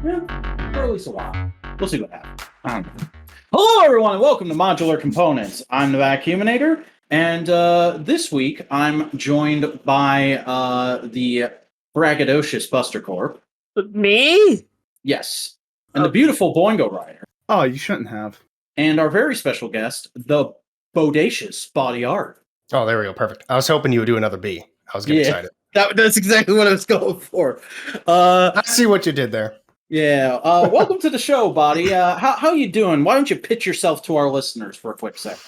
Yeah, or at least a while. We'll see what happens. I don't know. Hello, everyone, and welcome to Modular Components. I'm the Vacuuminator, and this week I'm joined by the braggadocious Buster Corp. Me? Yes. And the beautiful Boingo Rider. Oh, you shouldn't have. And our very special guest, the bodacious Bawdy Art. Oh, there we go. Perfect. I was hoping you would do another B. I was getting excited. That's exactly what I was going for. I see what you did there. Yeah. Welcome to the show, Bawdy. How you doing? Why don't you pitch yourself to our listeners for a quick second?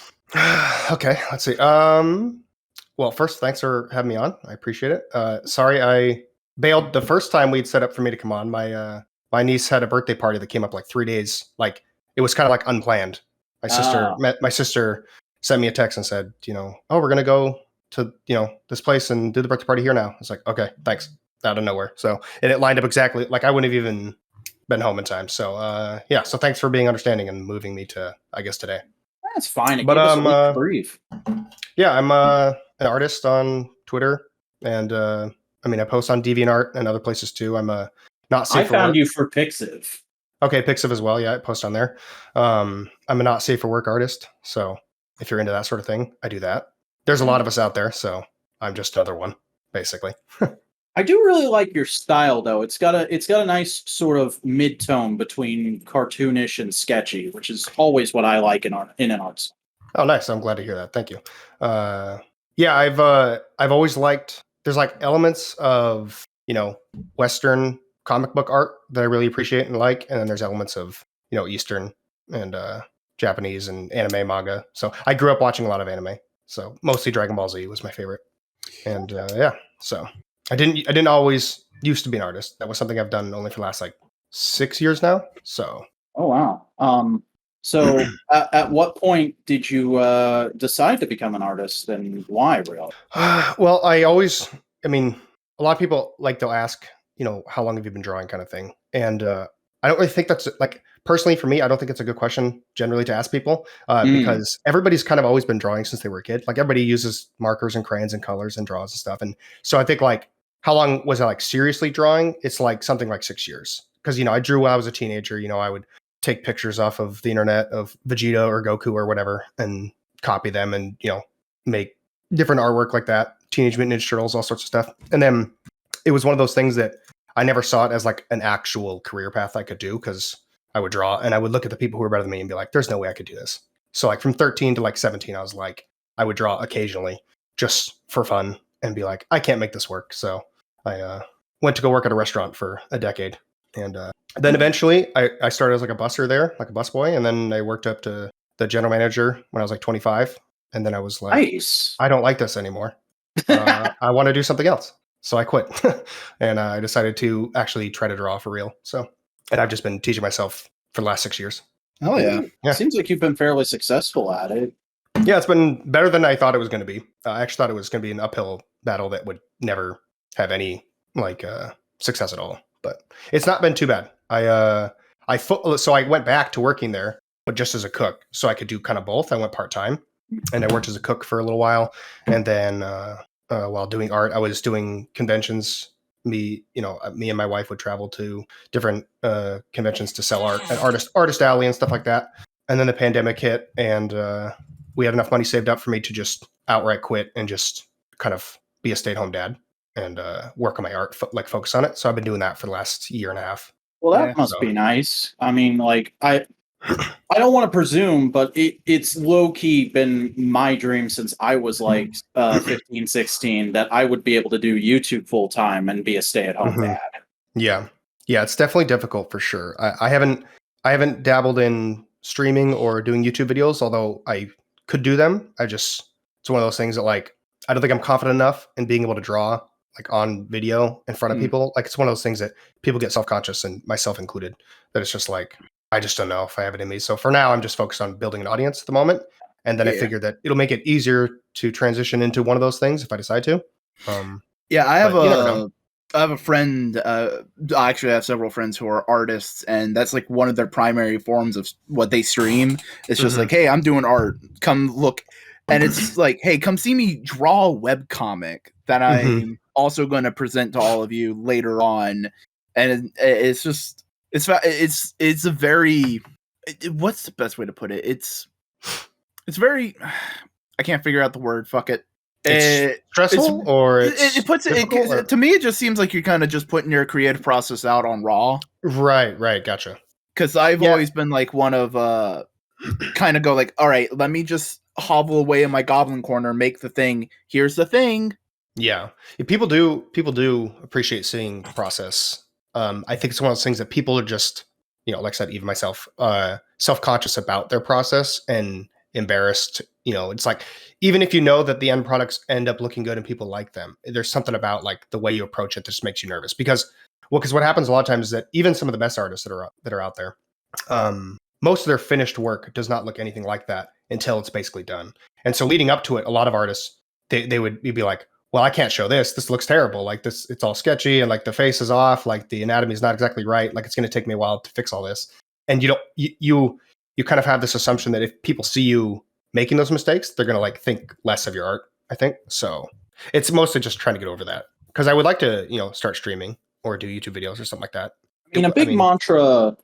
Okay, let's see. Well, first, thanks for having me on. I appreciate it. Sorry, I bailed the first time we'd set up for me to come on. My niece had a birthday party that came up like 3 days. Like it was kind of like unplanned. My sister sent me a text and said, oh, we're gonna go to this place and do the birthday party here now. It's like, okay, thanks. Out of nowhere. So and it lined up exactly like I wouldn't have even been home in time. So yeah. So thanks for being understanding and moving me to I guess today. That's fine. But I'm brief. Yeah, I'm an artist on Twitter, and I post on DeviantArt and other places too. I'm a not safe. I found you for Pixiv. Okay, Pixiv as well. Yeah, I post on there. I'm a not safe for work artist, so if you're into that sort of thing, I do that. There's a lot of us out there, so I'm just another one, basically. I do really like your style, though. It's got a nice sort of mid-tone between cartoonish and sketchy, which is always what I like in an art style. Oh, nice! I'm glad to hear that. Thank you. Yeah, I've always liked. There's like elements of Western comic book art that I really appreciate and like, and then there's elements of Eastern and Japanese and anime manga. So I grew up watching a lot of anime. So mostly Dragon Ball Z was my favorite, and yeah, so. I didn't always used to be an artist. That was something I've done only for the last like 6 years now. So. Oh wow. So at what point did you decide to become an artist, and why, really? Well, a lot of people they'll ask, how long have you been drawing, kind of thing, and I don't really think that's like personally for me. I don't think it's a good question generally to ask people because everybody's kind of always been drawing since they were a kid. Like everybody uses markers and crayons and colors and draws and stuff, and so I think like. How long was I like seriously drawing? It's like something like 6 years. Because, I drew when I was a teenager. I would take pictures off of the internet of Vegeta or Goku or whatever and copy them and, make different artwork like that. Teenage Mutant Ninja Turtles, all sorts of stuff. And then it was one of those things that I never saw it as like an actual career path I could do because I would draw and I would look at the people who were better than me and be like, there's no way I could do this. So like from 13 to like 17, I was like, I would draw occasionally just for fun and be like, I can't make this work. So I went to go work at a restaurant for a decade. And then eventually I started as like a busser there, like a busboy. And then I worked up to the general manager when I was like 25. And then I was like, nice. I don't like this anymore. I want to do something else. So I quit. And I decided to actually try to draw for real. So, and I've just been teaching myself for the last 6 years. Oh, yeah. Seems like you've been fairly successful at it. Yeah, it's been better than I thought it was going to be. I actually thought it was going to be an uphill battle that would never have any success at all, but it's not been too bad. So I went back to working there, but just as a cook, so I could do kind of both. I went part-time and I worked as a cook for a little while. And then while doing art, I was doing conventions. Me and my wife would travel to different conventions to sell art at Artist Alley and stuff like that. And then the pandemic hit and we had enough money saved up for me to just outright quit and just kind of be a stay-at-home dad. And work on my art, focus on it. So I've been doing that for the last year and a half. Well, that must be nice. I mean, like I don't want to presume, but it's low-key been my dream since I was like 15, 16 that I would be able to do YouTube full-time and be a stay-at-home dad. Yeah, it's definitely difficult for sure. I haven't dabbled in streaming or doing YouTube videos, although I could do them. It's one of those things that like I don't think I'm confident enough in being able to draw like on video in front of people. Like it's one of those things that people get self-conscious and myself included, that it's just like, I just don't know if I have it in me. So for now, I'm just focused on building an audience at the moment. And then I figured that it'll make it easier to transition into one of those things if I decide to. I have a friend, I actually have several friends who are artists, and that's like one of their primary forms of what they stream. It's just like, hey, I'm doing art. Come look. And it's like, hey, come see me draw a webcomic that I'm also going to present to all of you later on. And it's just, it's a very what's the best way to put it? It's very I can't figure out the word. Fuck it. It's stressful, or it puts it to me. It just seems like you're kind of just putting your creative process out on raw. Right. Gotcha. Because I've always been like one of kind of go like, all right, let me just hovel away in my goblin corner, make the thing. Here's the thing. Yeah, people do appreciate seeing the process. I think it's one of those things that people are just, like I said, even myself, self-conscious about their process and embarrassed. It's like, even if you know that the end products end up looking good and people like them, there's something about like the way you approach it that just makes you nervous. Because what happens a lot of times is that even some of the best artists that are out there, most of their finished work does not look anything like that until it's basically done. And so leading up to it, a lot of artists, you'd be like, well, I can't show this. This looks terrible. Like this, it's all sketchy, and like the face is off. Like the anatomy is not exactly right. Like it's going to take me a while to fix all this. And you kind of have this assumption that if people see you making those mistakes, they're going to like think less of your art. I think so. It's mostly just trying to get over that, because I would like to, start streaming or do YouTube videos or something like that. Mantra.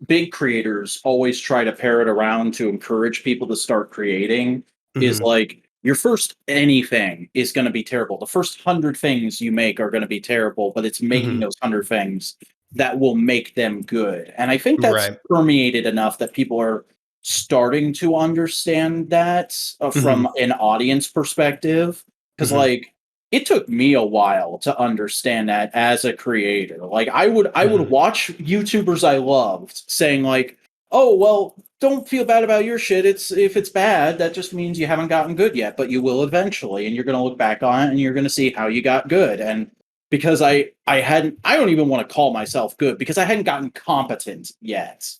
Big creators always try to pair it around to encourage people to start creating. Is like, your first anything is going to be terrible. The first 100 things you make are going to be terrible, but it's making those 100 things that will make them good. And I think that's permeated enough that people are starting to understand that from an audience perspective. Because like, it took me a while to understand that as a creator. Like I would watch YouTubers I loved saying like, oh, well, don't feel bad about your shit. If it's bad, that just means you haven't gotten good yet, but you will eventually, and you're going to look back on it and you're going to see how you got good. And because I don't even want to call myself good, because I hadn't gotten competent yet.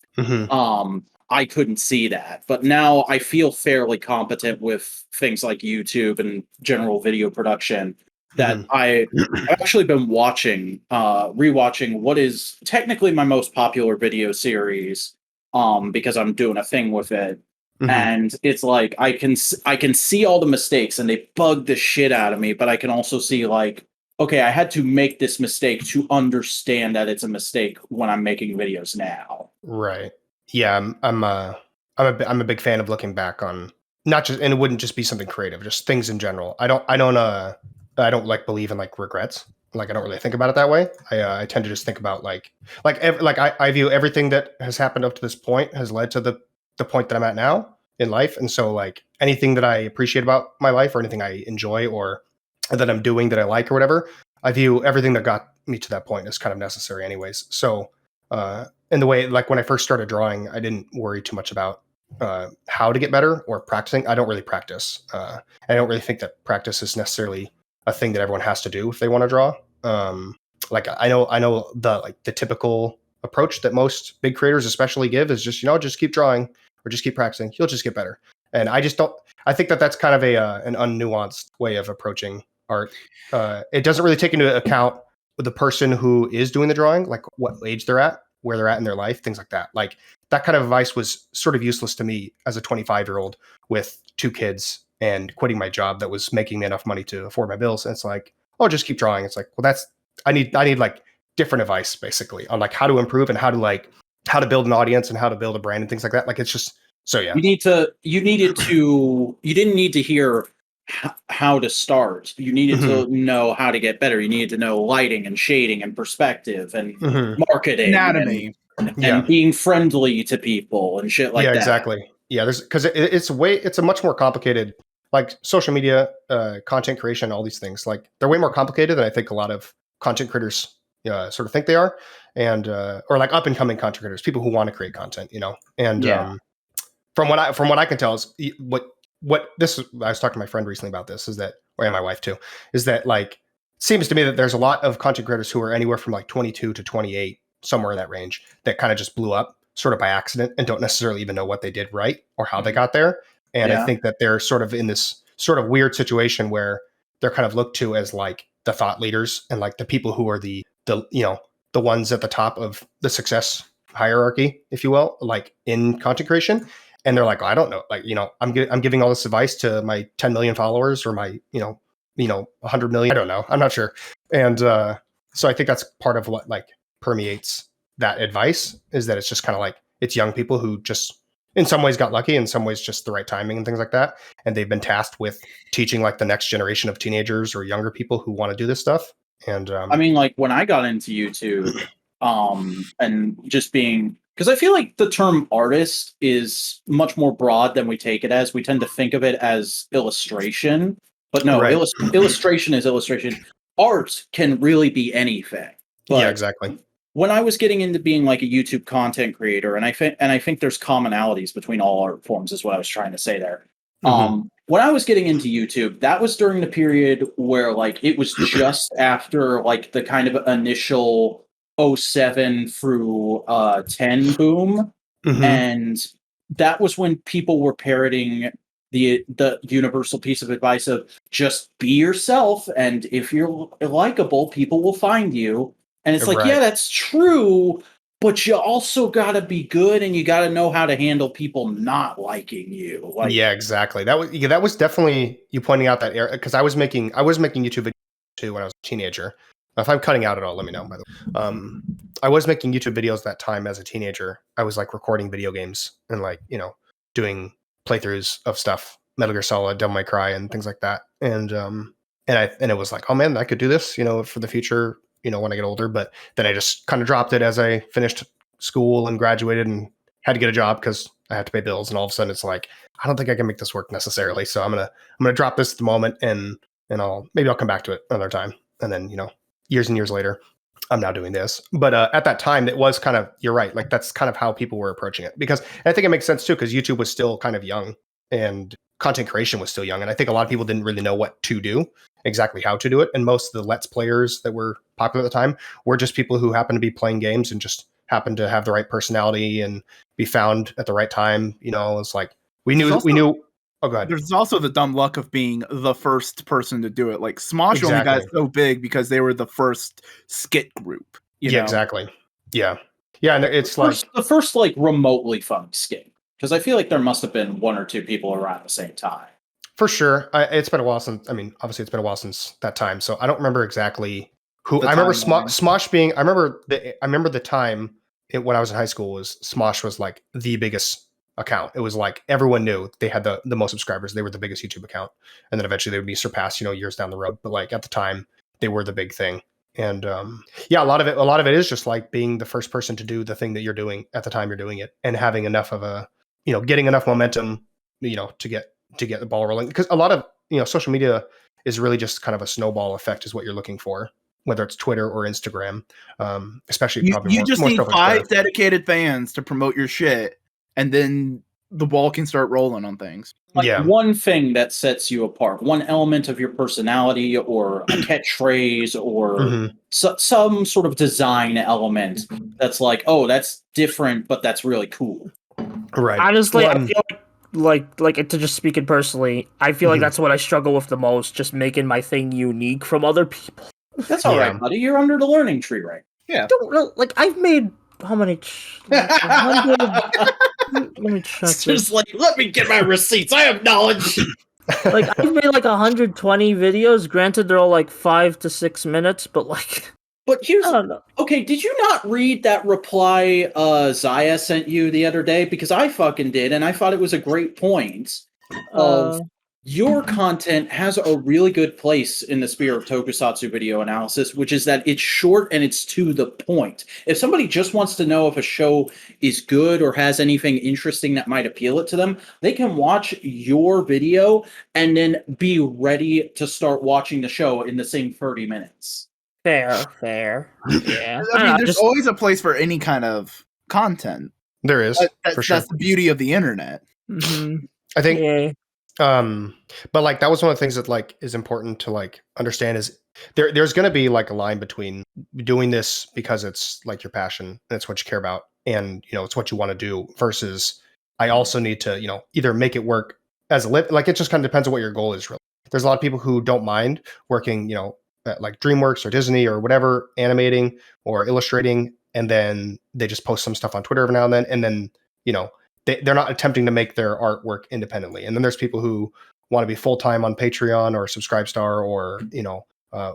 I couldn't see that, but now I feel fairly competent with things like YouTube and general video production. That I've actually been rewatching what is technically my most popular video series. Because I'm doing a thing with it, and it's like I can see all the mistakes and they bug the shit out of me, but I can also see like, okay, I had to make this mistake to understand that it's a mistake when I'm making videos now. Right. Yeah, I'm a big fan of looking back on not just, and it wouldn't just be something creative, just things in general. I don't like believe in like regrets. Like I don't really think about it that way. I tend to just think about I view everything that has happened up to this point has led to the point that I'm at now in life. And so like anything that I appreciate about my life or anything I enjoy or that I'm doing that I like or whatever, I view everything that got me to that point as kind of necessary anyways. So in the way, like when I first started drawing, I didn't worry too much about how to get better or practicing. I don't really practice. I don't really think that practice is necessarily a thing that everyone has to do if they want to draw. Like I know the typical approach that most big creators especially give is just, just keep drawing or just keep practicing. You'll just get better. And I just don't, I think that that's kind of an unnuanced way of approaching art. It doesn't really take into account the person who is doing the drawing, like what age they're at, where they're at in their life, things like that. Like that kind of advice was sort of useless to me as a 25-year-old with 2 kids and quitting my job that was making me enough money to afford my bills. And it's like, oh, just keep drawing. It's like, well, I need like different advice basically on like how to improve and how to build an audience and how to build a brand and things like that. Like, it's just, so yeah. You didn't need to hear how to start. You needed to know how to get better. You needed to know lighting and shading and perspective and marketing, anatomy, and being friendly to people and shit like that. Yeah, exactly. Yeah, because it's a much more complicated, like social media, content creation, all these things. Like they're way more complicated than I think a lot of content creators sort of think they are, and or like up and coming content creators, people who want to create content, And from what I can tell is what this. I was talking to my friend recently about this. Is that, or my wife too, is that like it seems to me that there's a lot of content creators who are anywhere from like 22 to 28, somewhere in that range, that kind of just blew up sort of by accident and don't necessarily even know what they did right or how they got there. And I think that they're sort of in this sort of weird situation where they're kind of looked to as like the thought leaders and like the people who are the ones at the top of the success hierarchy, if you will, like in content creation. And they're like, oh, I don't know, like, I'm giving all this advice to my 10 million followers or my, 100 million. I don't know. I'm not sure. And so I think that's part of what like permeates that advice is that it's just kind of like it's young people who just in some ways got lucky, in some ways just the right timing and things like that, and they've been tasked with teaching like the next generation of teenagers or younger people who want to do this stuff. And I mean, like when I got into YouTube, and just being, because I feel like the term artist is much more broad than we take it as. We tend to think of it as illustration, but no, Right. illustration is illustration. Art can really be anything. But yeah, exactly. when I was getting into being like a YouTube content creator, and I think there's commonalities between all art forms, is what I was trying to say there. When I was getting into YouTube, that was during the period where like it was just after like the kind of initial 07 through 10 boom. And that was when people were parroting the universal piece of advice of just be yourself, and if you're likable, people will find you. And it's like, yeah, that's true, but you also got to be good, and you got to know how to handle people not liking you. Like, yeah, exactly. That was definitely you pointing out that era, because I was making YouTube videos too when I was a teenager. If I'm cutting out at all, let me know. By the way, I was making YouTube videos that time as a teenager. I was like recording video games and like doing playthroughs of stuff, Metal Gear Solid, Devil May Cry, and things like that. And it was like, oh man, I could do this, for the future, when I get older. But then I just kind of dropped it as I finished school and graduated and had to get a job because I had to pay bills. And all of a sudden, it's like, I don't think I can make this work necessarily. So I'm gonna drop this at the moment, and I'll come back to it another time. And then years and years later, I'm now doing this. But at that time, it was kind of, you're right, like that's kind of how people were approaching it. Because I think it makes sense too, because YouTube was still kind of young and content creation was still young. And I think a lot of people didn't really know what to do, exactly how to do it. And most of the Let's Players that were popular at the time were just people who happened to be playing games and just happened to have the right personality and be found at the right time. It's like we knew. Oh, go ahead. There's also the dumb luck of being the first person to do it. Like Smosh only got so big because they were the first skit group. You know? Exactly. Yeah. And it's the first like remotely fun skit. Because I feel like there must have been one or two people around the same time. For sure. It's been a while since, obviously it's been a while since that time. So I don't remember exactly who. I remember Smosh being, I remember the time when I was in high school was Smosh was like the biggest account. It was like everyone knew they had the most subscribers. They were the biggest YouTube account. And then eventually they would be surpassed, years down the road. But like at the time they were the big thing. And a lot of it is just like being the first person to do the thing that you're doing at the time you're doing it, and having enough of a, getting enough momentum, to get the ball rolling. Because a lot of, social media is really just kind of a snowball effect is what you're looking for, whether it's Twitter or Instagram, especially probably you just need 5 dedicated fans to promote your shit, and then the ball can start rolling on things. Like one thing that sets you apart, one element of your personality or a catchphrase or some sort of design element that's like, oh, that's different, but that's really cool. Right. Honestly, I feel like to just speak it personally, I feel like that's what I struggle with the most, just making my thing unique from other people. That's all right, buddy. You're under the learning tree, right? Yeah. Don't know, like I've made how many? 100, let me check. It's just like, let me get my receipts. I have knowledge. Like I've made like 120 videos. Granted, they're all like 5 to 6 minutes, but like. But here's okay. Did you not read that reply Zaya sent you the other day? Because I fucking did, and I thought it was a great point. Your content has a really good place in the sphere of tokusatsu video analysis, which is that it's short and it's to the point. If somebody just wants to know if a show is good or has anything interesting that might appeal it to them, they can watch your video and then be ready to start watching the show in the same 30 minutes. Fair. Yeah. There's always a place for any kind of content. There is. For sure. That's the beauty of the internet. Mm-hmm. I think. Yeah. But like that was one of the things that like is important to like understand is there's going to be like a line between doing this because it's like your passion and it's what you care about and it's what you want to do versus I also need to either make it work as a like it just kind of depends on what your goal is really. There's a lot of people who don't mind working at like DreamWorks or Disney or whatever, animating or illustrating, and then they just post some stuff on Twitter every now and then they're not attempting to make their artwork independently. And then there's people who want to be full-time on Patreon or Subscribestar or,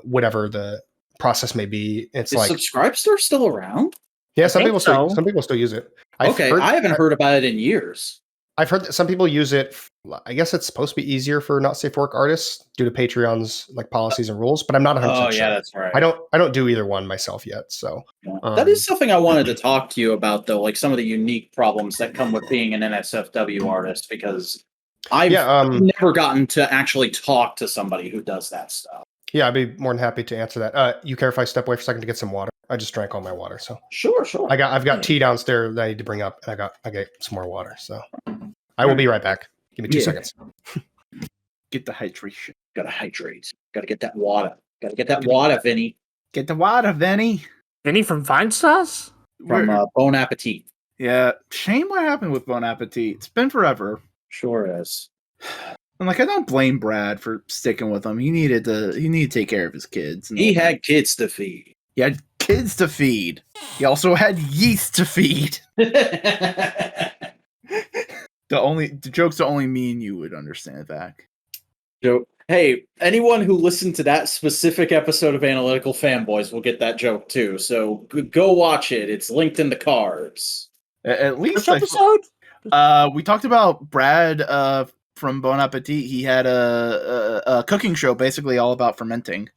whatever the process may be. It's Is Subscribestar still around? Yeah, I some think so. some people still use it. I haven't heard about it in years. I've heard that some people use it. I guess it's supposed to be easier for not safe for work artists due to Patreon's like policies and rules, but I'm not 100% Oh, sure. yeah, that's right. I don't do either one myself yet. So that is something I wanted to talk to you about, though, like some of the unique problems that come with being an NSFW artist, because I've never gotten to actually talk to somebody who does that stuff. Yeah, I'd be more than happy to answer that. You care if I step away for a second to get some water? I just drank all my water, so Sure. I've got tea downstairs that I need to bring up, and I get some more water. So I will be right back. Give me 2 seconds. Get the hydration. Gotta hydrate. Gotta get that water. Gotta get that water, Vinny. Get the water, Vinny. Vinny from Fine Sauce? From Bon Appetit. Yeah, shame what happened with Bon Appetit. It's been forever. Sure is. And I don't blame Brad for sticking with him. He needed to take care of his kids. He had kids to feed. He had kids to feed. He also had yeast to feed. The jokes that only me and you would understand, Zach. Joke. Hey, anyone who listened to that specific episode of Analytical Fanboys will get that joke too. So go watch it. It's linked in the cards. At least Which episode? We talked about Brad from Bon Appetit. He had a cooking show basically all about fermenting.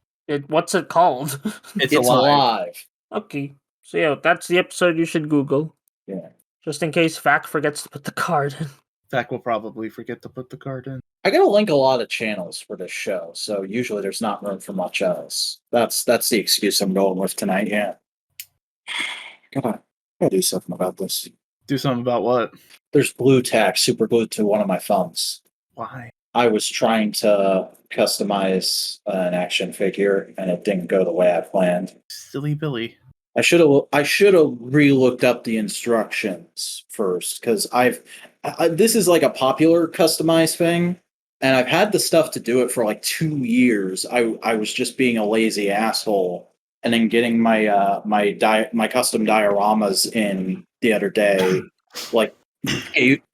What's it called? It's alive. Okay. So yeah, that's the episode you should Google. Yeah. Just in case Fac forgets to put the card in. Zach will probably forget to put the card in. I gotta link a lot of channels for this show, so usually there's not room for much else. That's the excuse I'm going with tonight. Yeah. Gotta do something about this. Do something about what? There's blue tack super glued to one of my thumbs. Why? I was trying to customize an action figure, and it didn't go the way I planned. Silly Billy. I should have re-looked up the instructions first, because this is like a popular customized thing, and I've had the stuff to do it for like 2 years. I was just being a lazy asshole, and then getting my my custom dioramas in the other day, like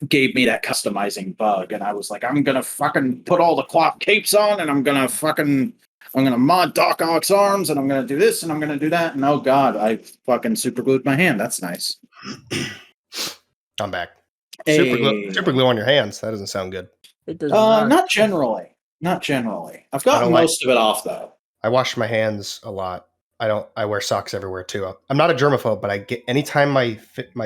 gave me that customizing bug, and I was like, I'm gonna fucking put all the cloth capes on, and I'm gonna mod Doc Ock's arms, and I'm gonna do this, and I'm gonna do that, and oh god, I fucking super glued my hand. That's nice. I'm back. Hey. Super glue on your hands. That doesn't sound good. It does not. Not generally. I've gotten most of it off though. I wash my hands a lot. I wear socks everywhere too. I'm not a germaphobe, but I get anytime my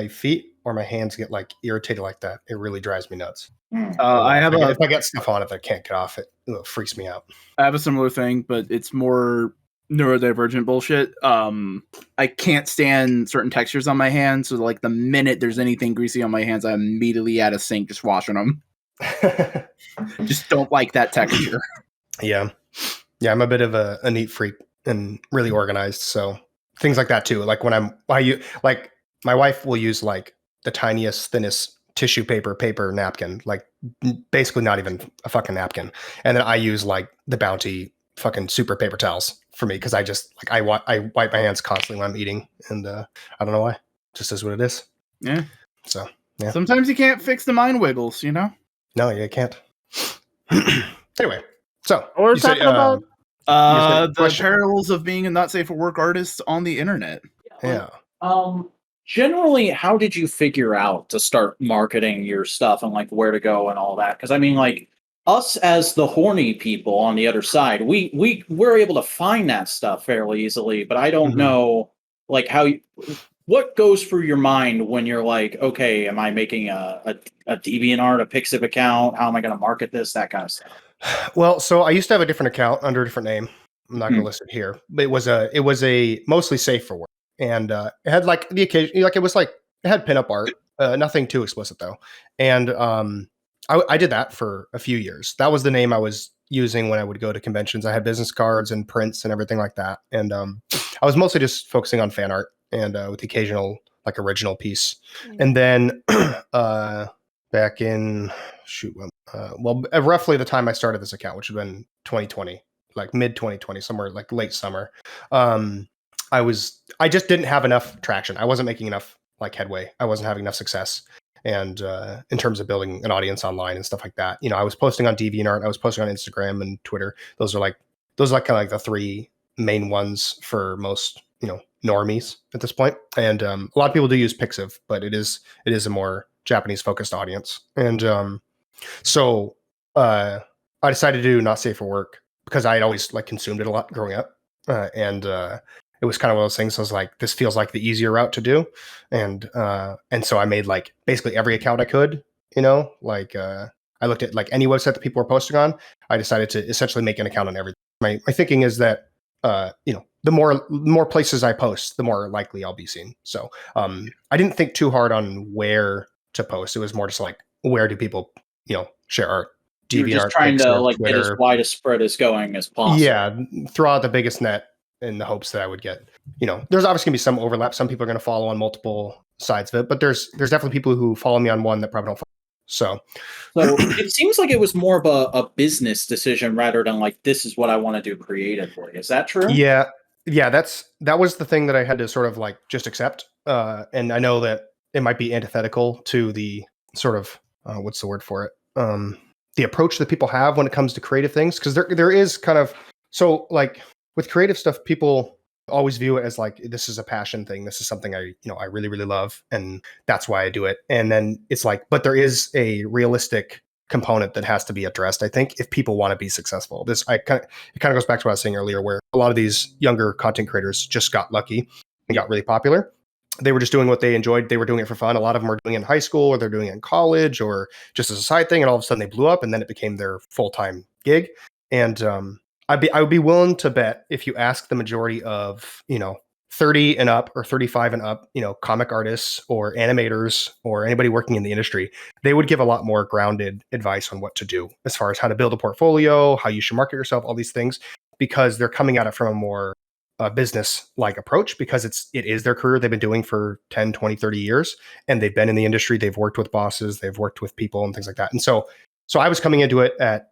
feet or my hands get like irritated like that, it really drives me nuts. If I get stuff on it that I can't get off, it freaks me out. I have a similar thing, but it's more neurodivergent bullshit. I can't stand certain textures on my hands, so like the minute there's anything greasy on my hands, I'm immediately at a sink just washing them. Just don't like that texture. Yeah, I'm a bit of a neat freak and really organized, so things like that too. Like when like my wife will use like the tiniest, thinnest tissue paper napkin, like basically not even a fucking napkin, and then I use like the Bounty fucking super paper towels for me, because I just like I wipe my hands constantly when I'm eating, and I don't know why. Just is what it is. Yeah. So yeah. Sometimes you can't fix the mind wiggles, you know? No, you can't. Anyway, so What we're talking about? The perils of being a not safe for work artist on the internet. Yeah. Generally, how did you figure out to start marketing your stuff and like where to go and all that? Because I mean, like us as the horny people on the other side, we're able to find that stuff fairly easily. But I don't know, like what goes through your mind when you're like, okay, am I making a DeviantArt, a Pixiv account? How am I going to market this? That kind of stuff. Well, so I used to have a different account under a different name. I'm not going to list it here. But it was a mostly safe for work, and it had like the occasion, like it had pinup art, nothing too explicit though. And I did that for a few years. That was the name I was using when I would go to conventions. I had business cards and prints and everything like that. And I was mostly just focusing on fan art and with the occasional like original piece. And then back in roughly the time I started this account, which had been 2020, like mid 2020, somewhere like late summer. I just didn't have enough traction. I wasn't making enough like headway. I wasn't having enough success. And in terms of building an audience online and stuff like that, I was posting on DeviantArt, I was posting on Instagram and Twitter. Those are kind of like the three main ones for most, normies at this point. And a lot of people do use Pixiv, but it is a more Japanese focused audience. And so I decided to do Not Safe for Work because I had always like consumed it a lot growing up. And it was kind of one of those things. I was like, this feels like the easier route to do. And so I made like basically every account I could, like I looked at like any website that people were posting on. I decided to essentially make an account on everything. My thinking is that, the more places I post, the more likely I'll be seen. So I didn't think too hard on where to post. It was more just like, where do people, share art? You're just DeviantArt, trying to Pixar, like get as Twitter. wide a spread as going as possible. Yeah, throw out the biggest net in the hopes that I would get, there's obviously gonna be some overlap. Some people are gonna follow on multiple sides of it, but there's definitely people who follow me on one that probably don't follow. So it seems like it was more of a business decision rather than like, this is what I want to do creatively. Is that true? Yeah, that was the thing that I had to sort of like just accept. And I know that it might be antithetical to the sort of what's the word for it? The approach that people have when it comes to creative things, because there is kind of, so like with creative stuff, people always view it as like, this is a passion thing. This is something I really, really love. And that's why I do it. And then it's like, but there is a realistic component that has to be addressed, I think, if people want to be successful. It kind of goes back to what I was saying earlier, where a lot of these younger content creators just got lucky and got really popular. They were just doing what they enjoyed. They were doing it for fun. A lot of them are doing it in high school, or they're doing it in college, or just as a side thing. And all of a sudden they blew up, and then it became their full-time gig. And I would be willing to bet, if you ask the majority of 30 and up or 35 and up, comic artists or animators or anybody working in the industry, they would give a lot more grounded advice on what to do as far as how to build a portfolio, how you should market yourself, all these things, because they're coming at it from a more business-like approach, because it is their career they've been doing for 10, 20, 30 years. And they've been in the industry. They've worked with bosses. They've worked with people and things like that. And so I was coming into it at,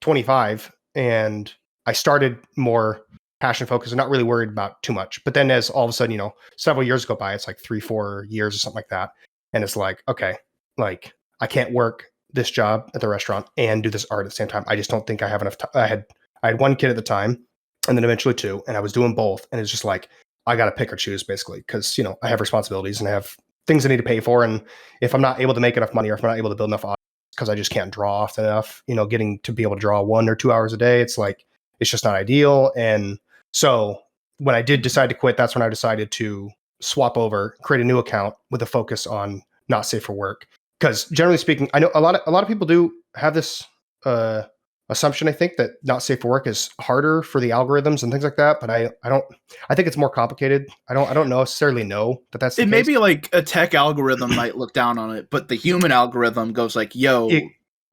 25, and I started more passion focused and not really worried about too much. But then as all of a sudden, several years go by, it's like 3-4 years or something like that. And it's like, okay, like I can't work this job at the restaurant and do this art at the same time. I just don't think I have enough time. I had one kid at the time, and then eventually two, and I was doing both. And it's just like, I got to pick or choose basically, because, I have responsibilities and I have things I need to pay for. And if I'm not able to make enough money, or if I'm not able to build enough audience, because I just can't draw often enough, getting to be able to draw 1 or 2 hours a day, it's like, it's just not ideal. And so when I did decide to quit, that's when I decided to swap over, create a new account with a focus on Not Safe for Work. Because generally speaking, I know a lot of people do have this assumption, I think, that Not Safe for Work is harder for the algorithms and things like that. But I think it's more complicated. I don't necessarily know that that's the case. It may be like a tech algorithm might look down on it, but the human algorithm goes like, yo.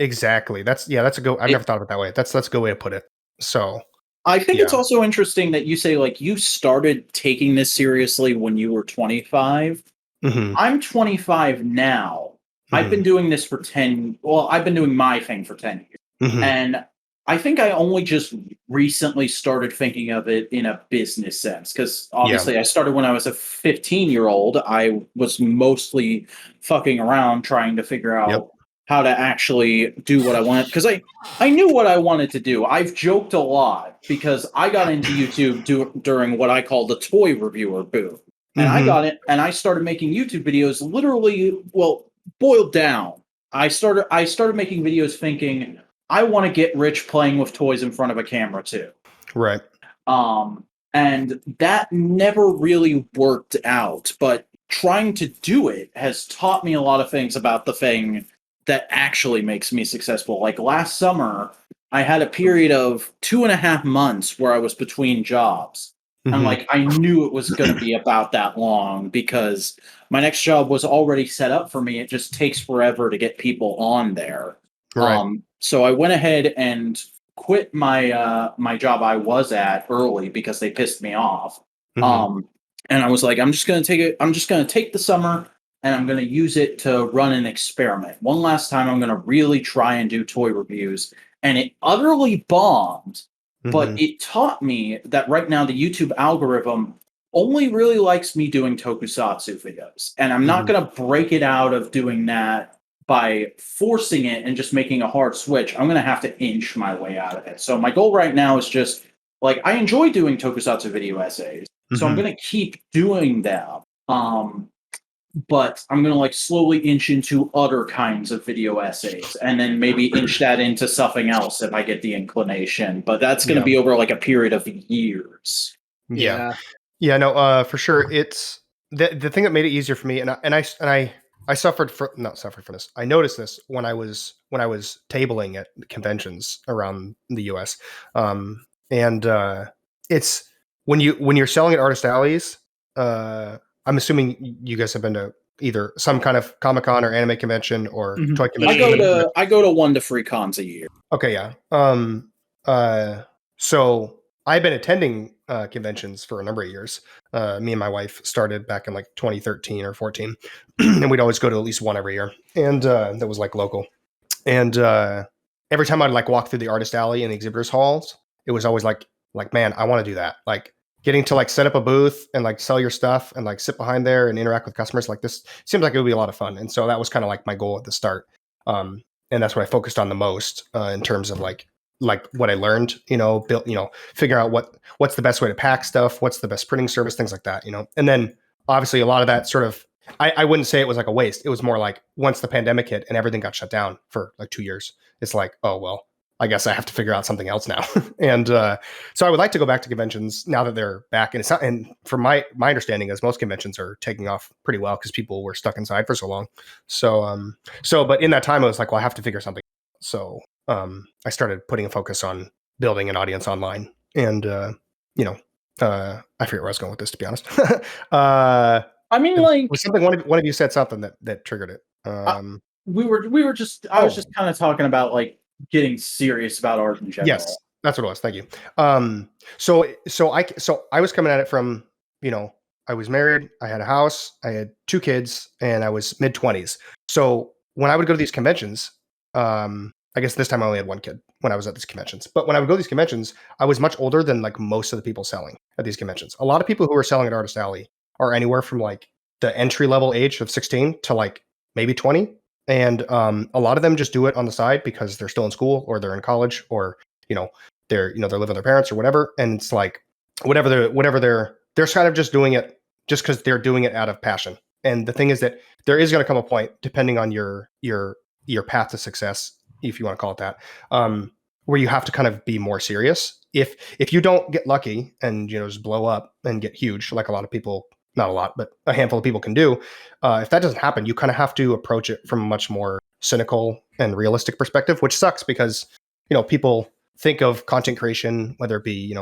Exactly. That's a go. I've never thought of it that way. That's a good way to put it. So I think it's also interesting that you say like you started taking this seriously when you were 25. Mm-hmm. I'm 25 now. Mm-hmm. I've been doing this for I've been doing my thing for 10 years. Mm-hmm. And I think I only just recently started thinking of it in a business sense, because obviously I started when I was a 15-year-old. I was mostly fucking around trying to figure out how to actually do what I wanted, because I knew what I wanted to do. I've joked a lot because I got into YouTube during what I call the toy reviewer boom. And I got it, and I started making YouTube videos literally, boiled down. I started making videos thinking, I want to get rich playing with toys in front of a camera too. Right. And that never really worked out, but trying to do it has taught me a lot of things about the thing that actually makes me successful. Like last summer, I had a period of 2.5 months where I was between jobs. And like, I knew it was going to be about that long because my next job was already set up for me. It just takes forever to get people on there. Right. So I went ahead and quit my my job I was at early because they pissed me off. And I was like, I'm just going to take the summer and I'm going to use it to run an experiment. One last time, I'm going to really try and do toy reviews. And it utterly bombed. But it taught me that right now the YouTube algorithm only really likes me doing tokusatsu videos. And I'm not going to break it out of doing that by forcing it and just making a hard switch. I'm going to have to inch my way out of it. So my goal right now is just, like, I enjoy doing tokusatsu video essays. So I'm going to keep doing that. But I'm going to like slowly inch into other kinds of video essays and then maybe inch that into something else if I get the inclination. But that's going to be over like a period of years. Yeah, no, for sure. It's the thing that made it easier for me, and I suffered for not suffered from this. I noticed this when I was tabling at conventions around the U.S. And it's when you're selling at artist alleys. I'm assuming you guys have been to either some kind of Comic-Con or anime convention or toy convention. I go to 1 to 3 cons a year. Okay, yeah. So I've been attending conventions for a number of years. Me and my wife started back in like 2013 or 14, and we'd always go to at least one every year. And that was like local. And every time I'd like walk through the artist alley and the exhibitors halls, it was always like, man, I want to do that. Like getting to like set up a booth and like sell your stuff and like sit behind there and interact with customers like this seems like it would be a lot of fun. And so that was kind of like my goal at the start. And that's what I focused on the most in terms of like what I learned, figure out what's the best way to pack stuff, what's the best printing service, things like that, And then obviously a lot of that sort of, I wouldn't say it was like a waste. It was more like once the pandemic hit and everything got shut down for like 2 years, it's like, oh, well, I guess I have to figure out something else now. And so I would like to go back to conventions now that they're back. And it's not, and from my understanding is most conventions are taking off pretty well because people were stuck inside for so long. So, but in that time, I was like, well, I have to figure something out. So I started putting a focus on building an audience online. And, I forget where I was going with this, to be honest. I mean, like was something one of you said something that triggered it. I was just kind of talking about like getting serious about art in general. Yes, that's what it was. Thank you. So I was coming at it from, I was married, I had a house, I had 2 kids, and I was mid-20s. So when I would go to these conventions, I guess this time I only had 1 kid when I was at these conventions. But when I would go to these conventions, I was much older than like most of the people selling at these conventions. A lot of people who are selling at Artist Alley are anywhere from like the entry level age of 16 to like maybe 20. And a lot of them just do it on the side because they're still in school or they're in college or, they're living with their parents or whatever. And it's like, whatever they're kind of just doing it just because they're doing it out of passion. And the thing is that there is going to come a point, depending on your path to success, if you want to call it that, where you have to kind of be more serious. If you don't get lucky and, just blow up and get huge, like a lot of people, not a lot, but a handful of people can do. If that doesn't happen, you kind of have to approach it from a much more cynical and realistic perspective, which sucks because, people think of content creation, whether it be,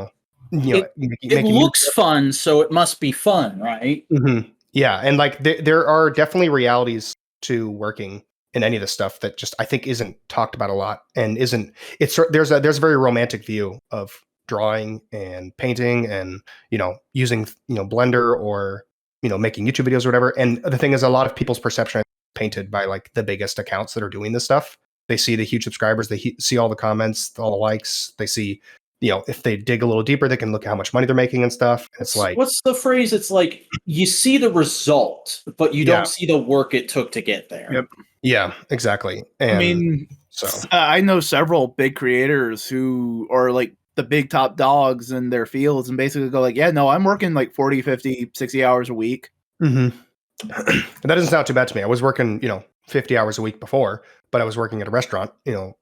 it looks fun, so it must be fun, right? Mm-hmm. Yeah. And like there are definitely realities to working in any of this stuff that just, I think isn't talked about a lot and there's a very romantic view of drawing and painting and, using, Blender or, making YouTube videos or whatever. And the thing is, a lot of people's perception is painted by like the biggest accounts that are doing this stuff. They see the huge subscribers, they see all the comments, all the likes, they see, if they dig a little deeper, they can look at how much money they're making and stuff. It's like, what's the phrase? It's like you see the result, but you don't see the work it took to get there. Yep. Yeah, exactly. And I mean, I know several big creators who are like the big top dogs in their fields and basically go like, yeah, no, I'm working like 40, 50, 60 hours a week. Mm-hmm. That doesn't sound too bad to me. I was working, 50 hours a week before, but I was working at a restaurant,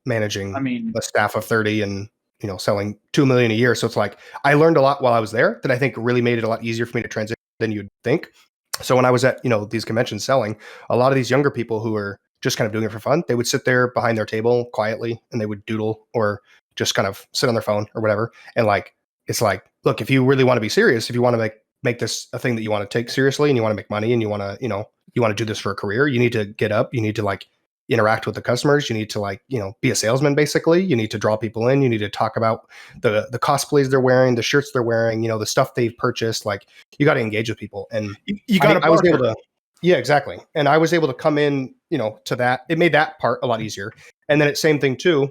managing a staff of 30 and, selling 2 million a year. So it's like, I learned a lot while I was there that I think really made it a lot easier for me to transition than you'd think. So when I was at, these conventions selling, a lot of these younger people who were just kind of doing it for fun, they would sit there behind their table quietly and they would doodle or just kind of sit on their phone or whatever. And like, it's like, look, if you really want to be serious, if you want to make this a thing that you want to take seriously and you want to make money and you want to, you want to do this for a career, you need to get up, you need to like interact with the customers, you need to like, be a salesman basically, you need to draw people in, you need to talk about the cosplays they're wearing, the shirts they're wearing, the stuff they've purchased, like you got to engage with people. And I was able to, yeah, exactly. And I was able to come in, to that. It made that part a lot easier. And then it's same thing too,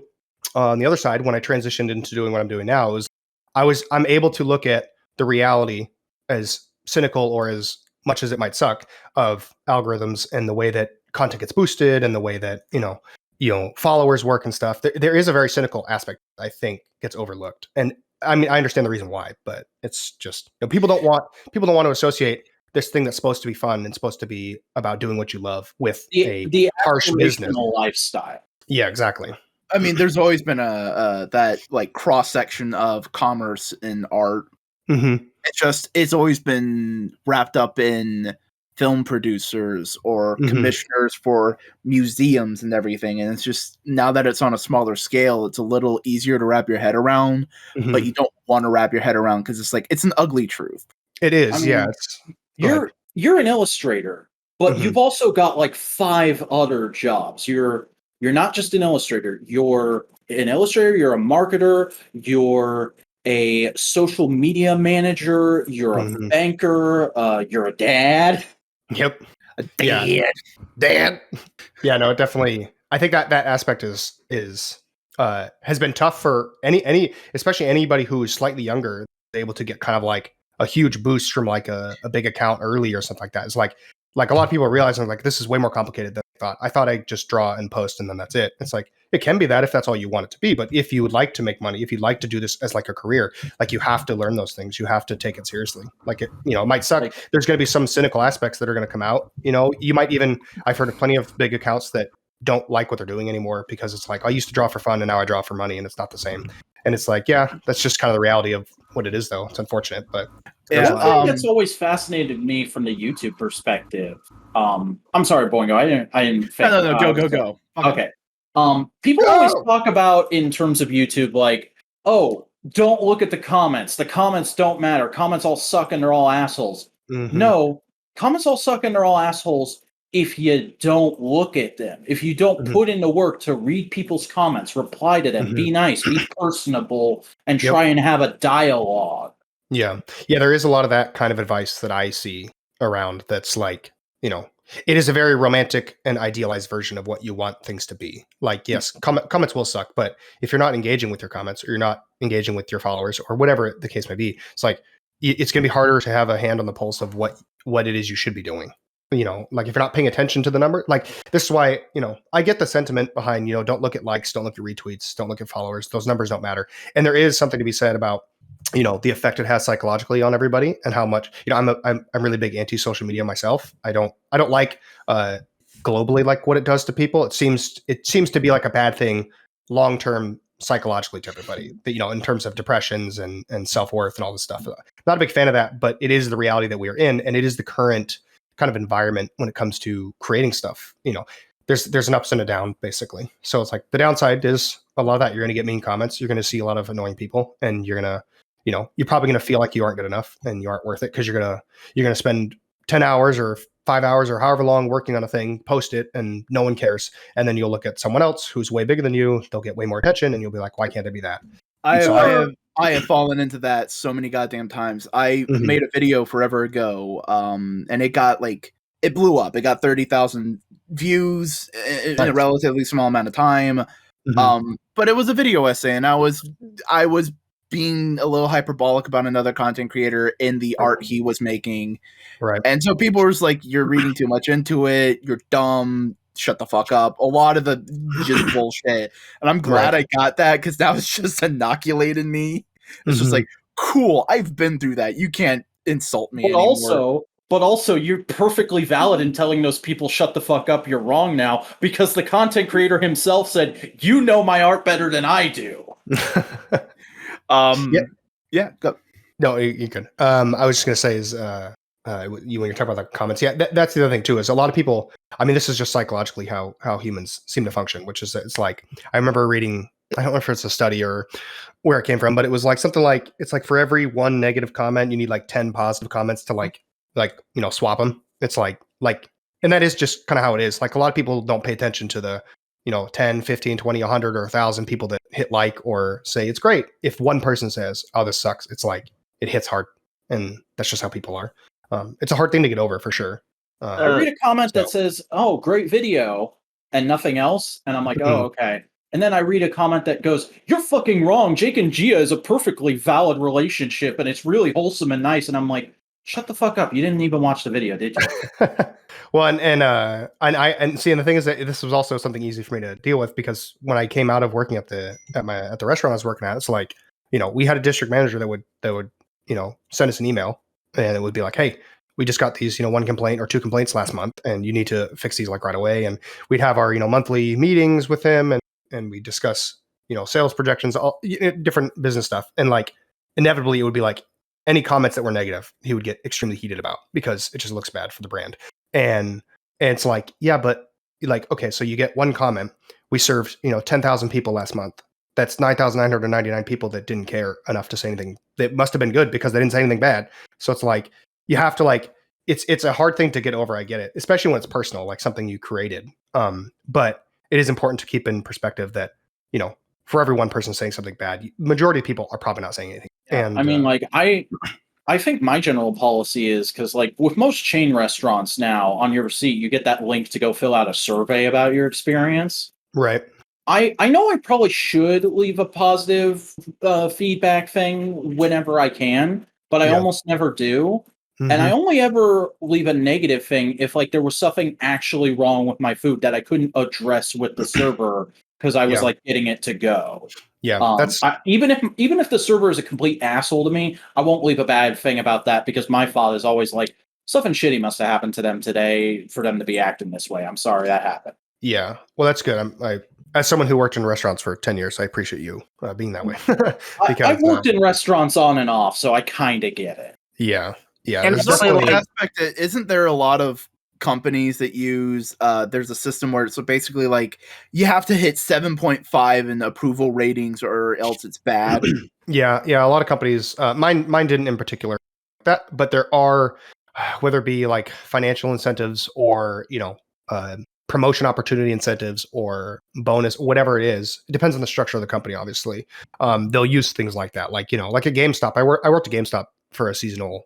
on the other side, when I transitioned into doing what I'm doing now is I'm able to look at the reality as cynical or as much as it might suck of algorithms and the way that content gets boosted and the way that, followers work and stuff. There is a very cynical aspect I think gets overlooked. And I mean, I understand the reason why, but it's just people don't want to associate this thing that's supposed to be fun and supposed to be about doing what you love with the harsh business lifestyle. Yeah, exactly. I mean, there's always been that like cross section of commerce in art. Mm-hmm. It's always been wrapped up in film producers or commissioners for museums and everything, and it's just now that it's on a smaller scale, it's a little easier to wrap your head around, but you don't want to wrap your head around because it's like it's an ugly truth. It is. I mean, yeah. You're an illustrator, but you've also got like 5 other jobs. You're not just an illustrator. You're an illustrator. You're a marketer. You're a social media manager. You're a banker. You're a dad. Yep. A dad. Dad. Yeah. No. It definitely. I think that aspect is has been tough for any especially anybody who is slightly younger, able to get kind of like a huge boost from like a big account early or something like that. It's like a lot of people are realizing like this is way more complicated than I thought. I thought I'd just draw and post and then that's it. It's like it can be that if that's all you want it to be, but if you would like to make money, if you'd like to do this as like a career, like you have to learn those things. You have to take it seriously. Like it might suck. There's going to be some cynical aspects that are going to come out. You might even, I've heard of plenty of big accounts that don't like what they're doing anymore because it's like I used to draw for fun and now I draw for money and it's not the same. And it's like, yeah, that's just kind of the reality of what it is, though. It's unfortunate, but one thing that's always fascinated me from the YouTube perspective. I'm sorry, Boingo. I didn't. No, go. Okay. People always talk about in terms of YouTube, like, oh, don't look at the comments. The comments don't matter. Comments all suck and they're all assholes. No, comments all suck and they're all assholes if you don't look at them, if you don't put in the work to read people's comments, reply to them, be nice, be personable, and try and have a dialogue. Yeah. There is a lot of that kind of advice that I see around that's like, it is a very romantic and idealized version of what you want things to be. Like, yes, comments will suck, but if you're not engaging with your comments or you're not engaging with your followers or whatever the case may be, it's like, it's going to be harder to have a hand on the pulse of what it is you should be doing. Like if you're not paying attention to the number, like this is why, I get the sentiment behind, don't look at likes, don't look at retweets, don't look at followers. Those numbers don't matter. And there is something to be said about, the effect it has psychologically on everybody and how much, I'm really big anti-social media myself. I don't like globally like what it does to people. It seems to be like a bad thing long-term psychologically to everybody, in terms of depressions and self-worth and all this stuff. Not a big fan of that, but it is the reality that we are in. And it is the current kind of environment when it comes to creating stuff. There's an ups and a down basically. So it's like the downside is a lot of that. You're going to get mean comments. You're going to see a lot of annoying people and you're going to, you're probably going to feel like you aren't good enough and you aren't worth it because you're going to spend 10 hours or 5 hours or however long working on a thing, post it and no one cares. And then you'll look at someone else who's way bigger than you. They'll get way more attention and you'll be like, why can't I be that? I have fallen into that so many goddamn times. I made a video forever ago, and it got it blew up. It got 30,000 views in a relatively small amount of time. But it was a video essay, and I was being a little hyperbolic about another content creator in the art he was making. Right. And so people were just like, "You're reading too much into it. You're dumb. Shut the fuck up." A lot of the just bullshit. And I'm glad I got that because that was just inoculated me. It's just like, cool, I've been through that. You can't insult me anymore. But also, you're perfectly valid in telling those people, shut the fuck up, you're wrong now, because the content creator himself said, you know my art better than I do. Yeah, go. No, you can. I was just going to say is, when you're talking about the comments, that's the other thing too, is a lot of people, I mean, this is just psychologically how humans seem to function, which is, it's like, I remember reading, I don't know if it's a study or where it came from, but it was like something like, it's like for every one negative comment, you need like 10 positive comments to like, swap them. It's like, and that is just kind of how it is. Like a lot of people don't pay attention to the, 10, 15, 20, 100 or 1,000 people that hit like or say it's great. If one person says, oh, this sucks, it's like, it hits hard. And that's just how people are. It's a hard thing to get over for sure. I read a comment that says, oh, great video and nothing else. And I'm like, oh, okay. And then I read a comment that goes, you're fucking wrong. Jake and Gia is a perfectly valid relationship and it's really wholesome and nice. And I'm like, shut the fuck up. You didn't even watch the video, did you? Well, and see, and the thing is that this was also something easy for me to deal with because when I came out of working at the restaurant I was working at, it's like, we had a district manager that would send us an email, and it would be like, hey, we just got these, 1 complaint or 2 complaints last month, and you need to fix these like right away. And we'd have our, monthly meetings with him, and we discuss, sales projections, all different business stuff. And like, inevitably it would be like any comments that were negative, he would get extremely heated about because it just looks bad for the brand. And it's like, yeah, but like, okay, so you get 1 comment. We served, 10,000 people last month. That's 9,999 people that didn't care enough to say anything. That must have been good because they didn't say anything bad. So it's like, you have to like, it's a hard thing to get over. I get it, especially when it's personal, like something you created. But it is important to keep in perspective that, for every 1 person saying something bad, majority of people are probably not saying anything. Yeah, And I mean, like I think my general policy is, because like with most chain restaurants now, on your receipt you get that link to go fill out a survey about your experience. right. I know I probably should leave a positive feedback thing whenever I can, but I almost never do. Mm-hmm. And I only ever leave a negative thing if like there was something actually wrong with my food that I couldn't address with the server because I was like getting it to go. Yeah, that's even if the server is a complete asshole to me, I won't leave a bad thing about that, because my thought is always like, something shitty must have happened to them today for them to be acting this way. I'm sorry that happened. Yeah, well, that's good. I as someone who worked in restaurants for 10 years, I appreciate you being that way. Because I've worked in restaurants on and off, so I kind of get it. Yeah. And there's definitely an aspect. Isn't there a lot of companies that use there's a system where so basically like you have to hit 7.5 in approval ratings or else it's bad? Yeah, a lot of companies, mine didn't in particular that, but there are, whether it be like financial incentives or promotion opportunity incentives or bonus, whatever it is, it depends on the structure of the company, obviously. They'll use things like that, like like at GameStop. I worked at GameStop for a seasonal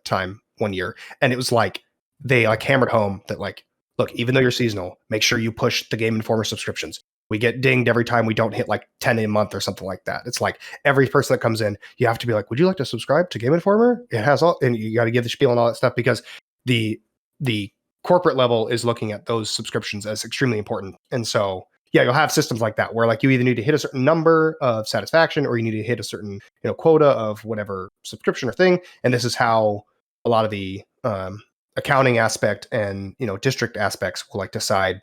time 1 year, and it was like they like hammered home that like, look, even though you're seasonal, make sure you push the Game Informer subscriptions. We get dinged every time we don't hit like 10 a month or something like that. It's like every person that comes in, you have to be like, would you like to subscribe to Game Informer? It has all, and you got to give the spiel and all that stuff, because the corporate level is looking at those subscriptions as extremely important. And so, yeah, you'll have systems like that where like you either need to hit a certain number of satisfaction or you need to hit a certain, quota of whatever subscription or thing. And this is how a lot of the accounting aspect and, district aspects will like decide,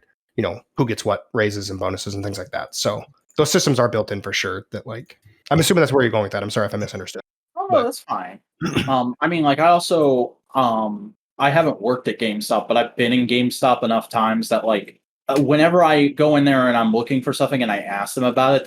who gets what raises and bonuses and things like that. So those systems are built in for sure. That like, I'm assuming that's where you're going with that. I'm sorry if I misunderstood. Oh, no, that's fine. I mean, like I also, I haven't worked at GameStop, but I've been in GameStop enough times that like whenever I go in there and I'm looking for something and I ask them about it,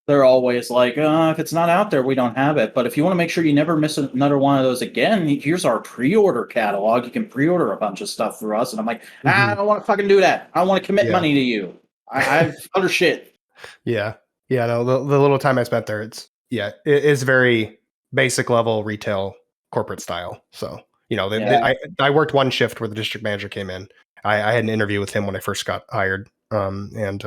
they're always like, if it's not out there, we don't have it. But if you want to make sure you never miss another one of those again, here's our pre-order catalog. You can pre-order a bunch of stuff through us. And I'm like, I don't want to fucking do that. I don't want to commit money to you. I have other shit. Yeah. No, the little time I spent there, it is very basic level retail corporate style. So, I worked 1 shift where the district manager came in. I had an interview with him when I first got hired. And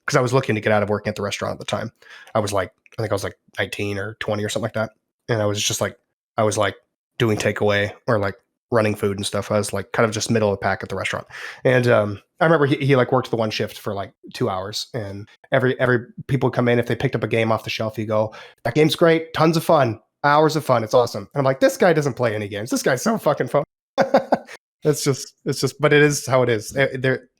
because I was looking to get out of working at the restaurant at the time. I think I was like 19 or 20 or something like that. And I was just like, doing takeaway or like running food and stuff. I was like kind of just middle of the pack at the restaurant. And I remember he like worked the 1 shift for like 2 hours, and every people would come in. If they picked up a game off the shelf, you go, that game's great. Tons of fun. Hours of fun. It's awesome. And I'm like, this guy doesn't play any games. This guy's so fucking fun. It's just, but it is how it is.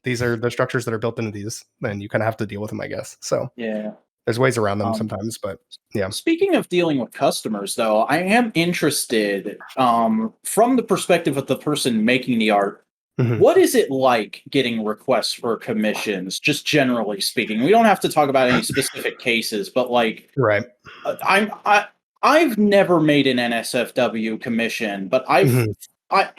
These are the structures that are built into these, and you kind of have to deal with them, I guess. So yeah, there's ways around them sometimes, but yeah. Speaking of dealing with customers, though, I am interested from the perspective of the person making the art. Mm-hmm. What is it like getting requests for commissions, just generally speaking? We don't have to talk about any specific cases, but like, right. I've never made an NSFW commission, but I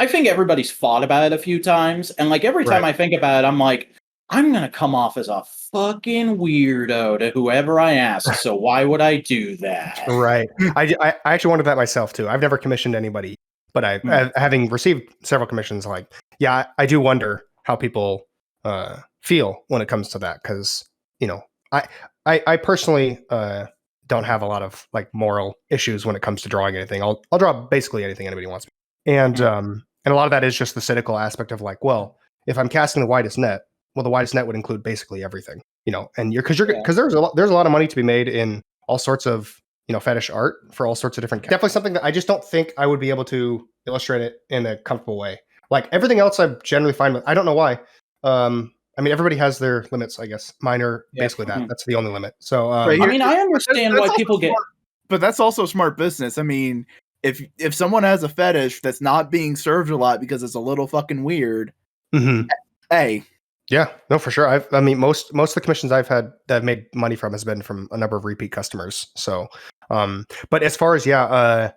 think everybody's thought about it a few times, and like every time I think about it, I'm like, I'm gonna come off as a fucking weirdo to whoever I ask. So why would I do that? Right. I actually wondered that myself too. I've never commissioned anybody, but having received several commissions, like, yeah, I do wonder how people feel when it comes to that, because I personally don't have a lot of like moral issues when it comes to drawing anything. I'll draw basically anything anybody wants. And a lot of that is just the cynical aspect of like, well, if I'm casting the widest net, well, the widest net would include basically everything, and because there's a lot of money to be made in all sorts of fetish art for all sorts of different. Definitely something that I just don't think I would be able to illustrate it in a comfortable way. Like everything else, I'm generally fine with. I don't know why. I mean, everybody has their limits, I guess. Mine are basically that. That's the only limit. So, Right I here- mean, I understand that's why also people get. smart, but that's also smart business. I mean, if someone has a fetish that's not being served a lot because it's a little fucking weird, hey, yeah, no, for sure. I mean, most of the commissions I've had that I've made money from has been from a number of repeat customers. So, but as far as I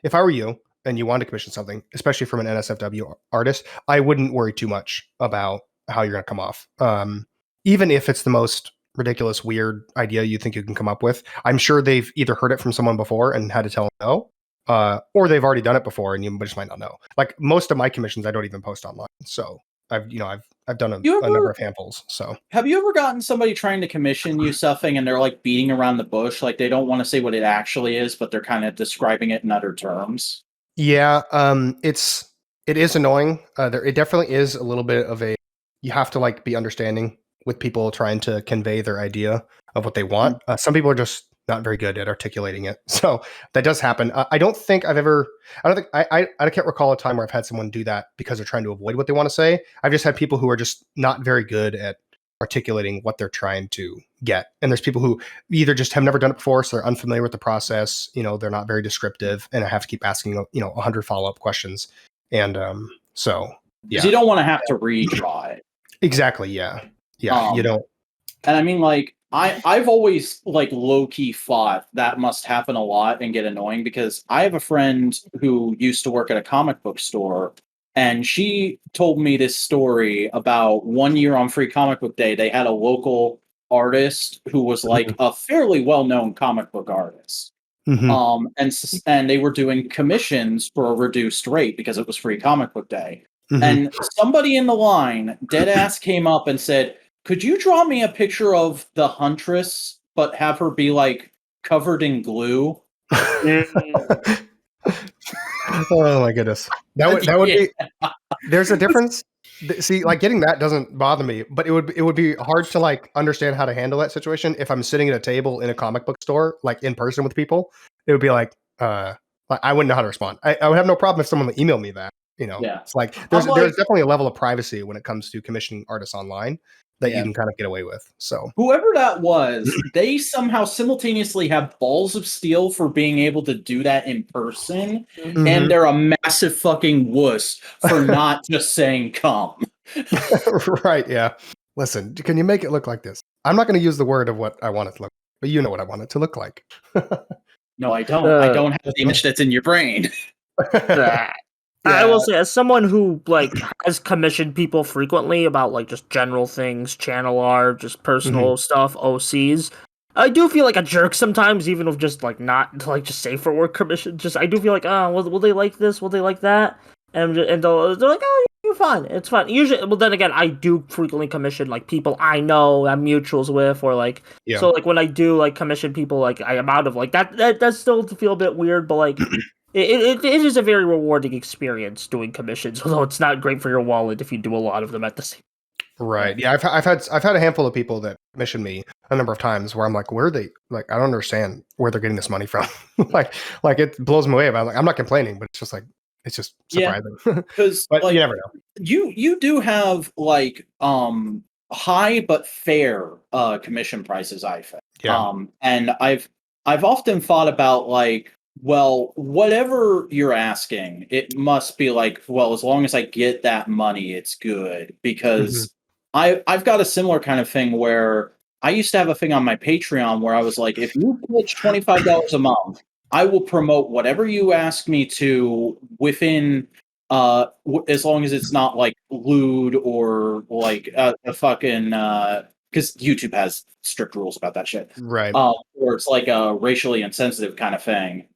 if I were you and you wanted to commission something, especially from an NSFW artist, I wouldn't worry too much about how you're going to come off. Even if it's the most ridiculous, weird idea you think you can come up with, I'm sure they've either heard it from someone before and had to tell them no, or they've already done it before and you just might not know. Like most of my commissions, I don't even post online. So I've done a number of handfuls. So have you ever gotten somebody trying to commission you something and they're like beating around the bush, like they don't want to say what it actually is, but they're kind of describing it in other terms? Yeah, it is annoying. It definitely is a little bit of you have to like be understanding with people trying to convey their idea of what they want. Some people are just not very good at articulating it, so that does happen. I don't think I can't recall a time where I've had someone do that because they're trying to avoid what they want to say. I've just had people who are just not very good at articulating what they're trying to get. And there's people who either just have never done it before, so they're unfamiliar with the process. They're not very descriptive, and I have to keep asking 100 follow-up questions. And so yeah, you don't want to have to redraw it. Exactly. Yeah. You don't. And I mean, like, I've always like low-key thought that must happen a lot and get annoying, because I have a friend who used to work at a comic book store, and she told me this story about one year on Free Comic Book Day. They had a local artist who was like a fairly well-known comic book artist. And they were doing commissions for a reduced rate because it was Free Comic Book Day. And somebody in the line, dead ass, came up and said, "Could you draw me a picture of the Huntress, but have her be like covered in glue?" Oh my goodness, that would be. There's a difference. See, like getting that doesn't bother me, but it would be hard to like understand how to handle that situation if I'm sitting at a table in a comic book store, like in person with people. It would be like I wouldn't know how to respond. I would have no problem if someone would email me that. It's like there's definitely a level of privacy when it comes to commissioning artists online that you can kind of get away with. So whoever that was, they somehow simultaneously have balls of steel for being able to do that in person, and they're a massive fucking wuss for not just saying come. Right, yeah. Listen, can you make it look like this? I'm not going to use the word of what I want it to look like, but you know what I want it to look like. No, I don't. I don't have the image that's in your brain. I will say, as someone who like has commissioned people frequently about like just general things, channel art, just personal stuff, OCs, I do feel like a jerk sometimes, even if just like not like just safe for work commission. Just I do feel like, will they like this? Will they like that? And they're like, oh, you're fine. It's fine. Usually, well, then again, I do frequently commission like people I know I'm mutuals with, or like so like when I do like commission people, like I am out of like that does still feel a bit weird, but like. It is a very rewarding experience doing commissions, although it's not great for your wallet if you do a lot of them at the same time. Right. Yeah, I've had a handful of people that commissioned me a number of times where I'm like, where are they? Like, I don't understand where they're getting this money from. like it blows me away. But I'm not complaining, but it's just like it's just surprising. Because but like, you never know. You do have like high but fair commission prices, I think. Yeah. And I've often thought about like, well, whatever you're asking, it must be like, well, as long as I get that money, it's good. Because I've got a similar kind of thing where I used to have a thing on my Patreon where I was like, if you pledge $25 a month, I will promote whatever you ask me to within as long as it's not like lewd or like a fucking because YouTube has strict rules about that shit, right? Or it's like a racially insensitive kind of thing.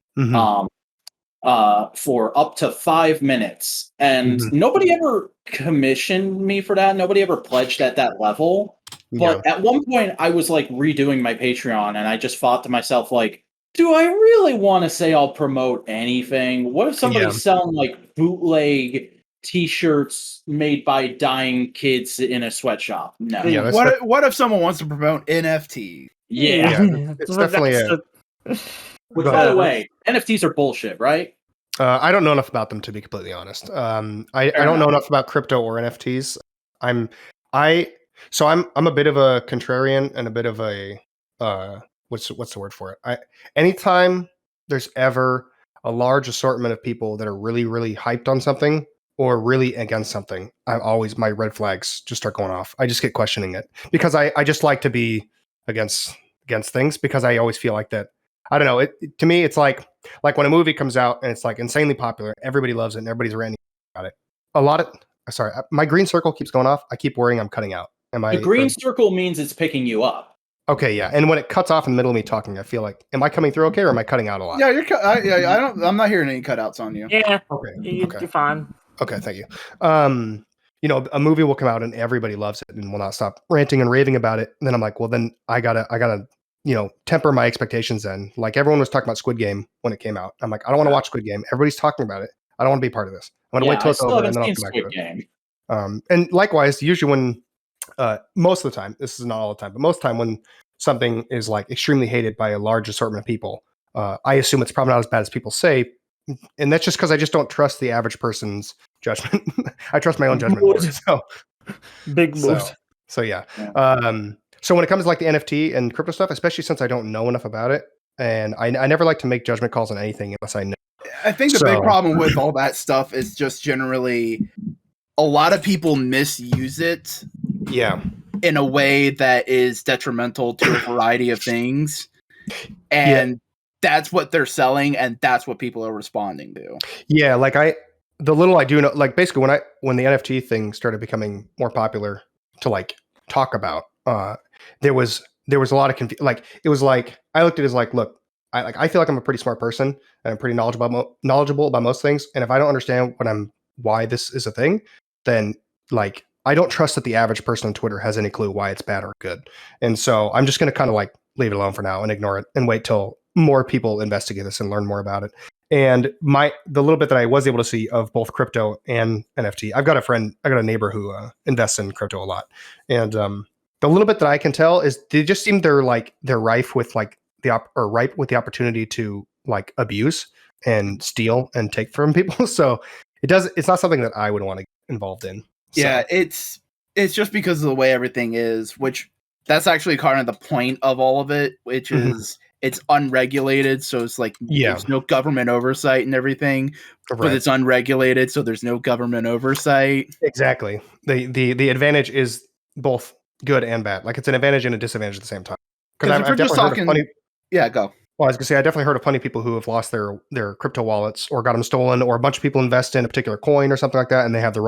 For up to 5 minutes, and nobody ever commissioned me for that. Nobody ever pledged at that level. But at one point, I was like redoing my Patreon, and I just thought to myself, like, do I really want to say I'll promote anything? What if somebody's selling like bootleg T-shirts made by dying kids in a sweatshop? No. What if someone wants to promote NFT? Yeah. It's definitely Which, by the way, NFTs are bullshit, right? I don't know enough about them to be completely honest. I don't know enough about crypto or NFTs. I'm a bit of a contrarian and a bit of a what's the word for it? Anytime there's ever a large assortment of people that are really, really hyped on something or really against something, my red flags just start going off. I just get questioning it because I just like to be against things because I always feel like that. I don't know. To me, it's like when a movie comes out and it's like insanely popular, everybody loves it and everybody's ranting about it. Sorry, my green circle keeps going off. I keep worrying I'm cutting out. The green circle means it's picking you up. Okay, yeah. And when it cuts off in the middle of me talking, I feel like, am I coming through okay or am I cutting out a lot? Yeah, I'm not hearing any cutouts on you. Yeah. Okay. You're fine. Okay, thank you. A movie will come out and everybody loves it and will not stop ranting and raving about it. And then I'm like, well, then I gotta temper my expectations then. Like everyone was talking about Squid Game when it came out. I'm like, I don't want to watch Squid Game. Everybody's talking about it. I don't want to be part of this. I'm going to wait till it's over and then I'll come back to it. And likewise, usually when, most of the time, this is not all the time, but most of the time when something is like extremely hated by a large assortment of people, I assume it's probably not as bad as people say. And that's just because I just don't trust the average person's judgment. I trust my own judgment more. So big moves. So yeah. So when it comes to like the NFT and crypto stuff, especially since I don't know enough about it, and I never like to make judgment calls on anything unless I know. I think the big problem with all that stuff is just generally a lot of people misuse it. Yeah. In a way that is detrimental to a variety of things. And that's what they're selling and that's what people are responding to. Yeah, like the little I do know, like basically when the NFT thing started becoming more popular to like talk about, there was a lot of confusion. Like it was like I looked at it as like, look, I feel like I'm a pretty smart person and I'm pretty knowledgeable about most things. And if I don't understand why this is a thing, then like I don't trust that the average person on Twitter has any clue why it's bad or good. And so I'm just going to kind of like leave it alone for now and ignore it and wait till more people investigate this and learn more about it. And the little bit that I was able to see of both crypto and NFT, I got a neighbor who invests in crypto a lot. And the little bit that I can tell is they just seem they're rife with like ripe with the opportunity to like abuse and steal and take from people. So it's not something that I would want to get involved in. So. Yeah, it's just because of the way everything is, which that's actually kind of the point of all of it, which is it's unregulated. So it's like there's no government oversight and everything, but it's unregulated. So there's no government oversight. Exactly. The advantage is both good and bad. Like it's an advantage and a disadvantage at the same time. Because I've definitely heard of plenty. Yeah, go. Well, I was gonna say I definitely heard of plenty of people who have lost their crypto wallets or got them stolen, or a bunch of people invest in a particular coin or something like that, and they have the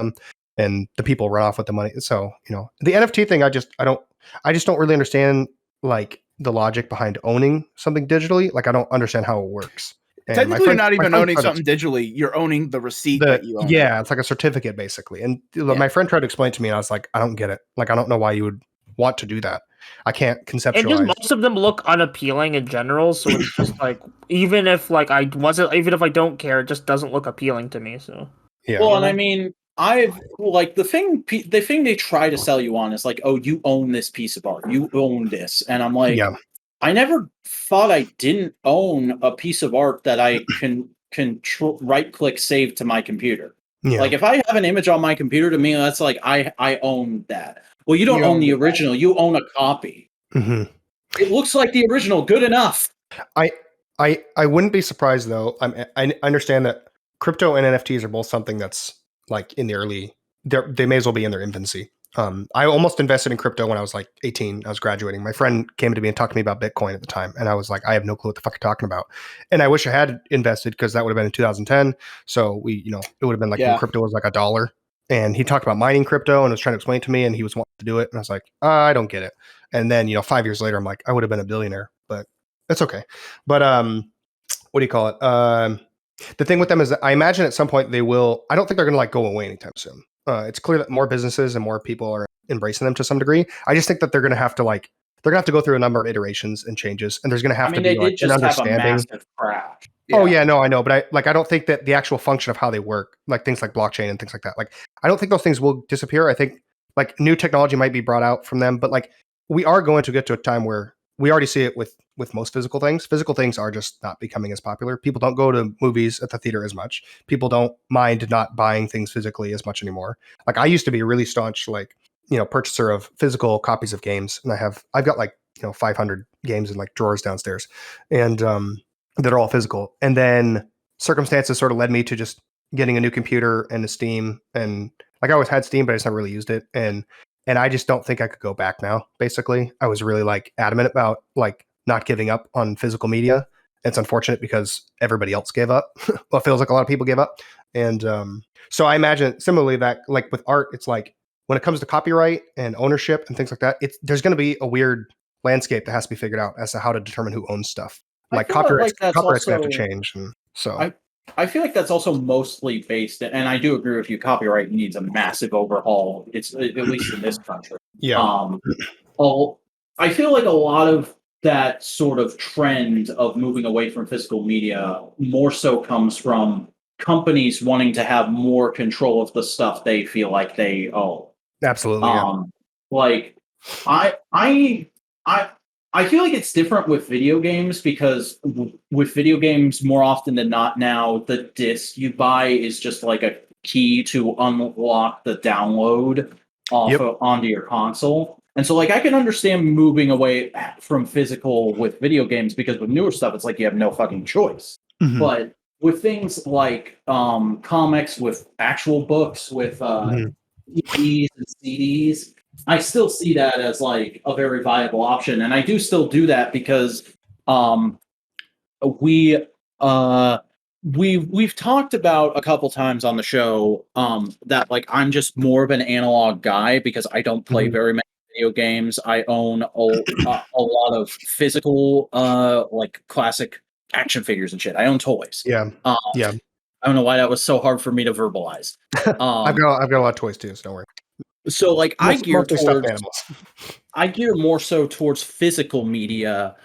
run, and the people run off with the money. So the NFT thing, I just don't really understand like the logic behind owning something digitally. Like I don't understand how it works. And technically, you're not even owning something digitally. You're owning the receipt that you own. Yeah, it's like a certificate basically. And my friend tried to explain to me, and I was like, I don't get it. Like I don't know why you would want to do that. I can't conceptualize. And just most of them look unappealing in general, so it's just like even if I don't care, it just doesn't look appealing to me. So yeah. Well, and I mean, the thing they try to sell you on is like, oh, you own this piece of art, you own this, and I'm like, I never thought I didn't own a piece of art that I can right click save to my computer. Yeah. Like if I have an image on my computer, to me that's like I own that. Well, you don't own the original. You own a copy. Mm-hmm. It looks like the original. Good enough. I wouldn't be surprised though. I understand that crypto and NFTs are both something that's like in the early. They may as well be in their infancy. I almost invested in crypto when I was like 18. I was graduating. My friend came to me and talked to me about Bitcoin at the time, and I was like, I have no clue what the fuck you're talking about. And I wish I had invested because that would have been in 2010. So it would have been like when crypto was like $1. And he talked about mining crypto and was trying to explain to me, and he was wanting to do it. And I was like, I don't get it. And then, 5 years later, I'm like, I would have been a billionaire, but that's okay. But what do you call it? The thing with them is that I imagine at some point I don't think they're going to like go away anytime soon. It's clear that more businesses and more people are embracing them to some degree. I just think that they're going to have to go through a number of iterations and changes, and there's going to have to be like an understanding. Have a massive crash. Yeah. Oh yeah, no, I know, but I don't think that the actual function of how they work, like things like blockchain and things like that, like I don't think those things will disappear. I think like new technology might be brought out from them, but like we are going to get to a time where we already see it with most physical things. Physical things are just not becoming as popular. People don't go to movies at the theater as much. People don't mind not buying things physically as much anymore. Like I used to be a really staunch, like, purchaser of physical copies of games. And I've got like, 500 games in like drawers downstairs and, that are all physical. And then circumstances sort of led me to just getting a new computer and a Steam. And like I always had Steam, but I just never really used it. And I just don't think I could go back now. Basically, I was really like adamant about like not giving up on physical media. It's unfortunate because everybody else gave up. Well, it feels like a lot of people gave up. And so I imagine similarly that like with art, it's like when it comes to copyright and ownership and things like that, there's going to be a weird landscape that has to be figured out as to how to determine who owns stuff. Like copyright's going to have to change. And so I feel like that's also mostly based, and I do agree with you. Copyright needs a massive overhaul. It's at least in this country. Yeah. I feel like a lot of that sort of trend of moving away from physical media more so comes from companies wanting to have more control of the stuff they feel like they own. Absolutely. Yeah. Like I feel like it's different with video games because with video games, more often than not now, the disc you buy is just like a key to unlock the download onto your console. And so like I can understand moving away from physical with video games because with newer stuff, it's like you have no fucking choice. Mm-hmm. But with things like comics, with actual books, with DVDs and CDs, I still see that as like a very viable option, and I do still do that because we've talked about a couple times on the show that like I'm just more of an analog guy because I don't play very many video games. I own a lot of physical like classic action figures and shit. I own toys. Yeah. Yeah. I don't know why that was so hard for me to verbalize. I've got a lot of toys too, so don't worry. So like I gear stuffed animals. I gear more so towards physical media,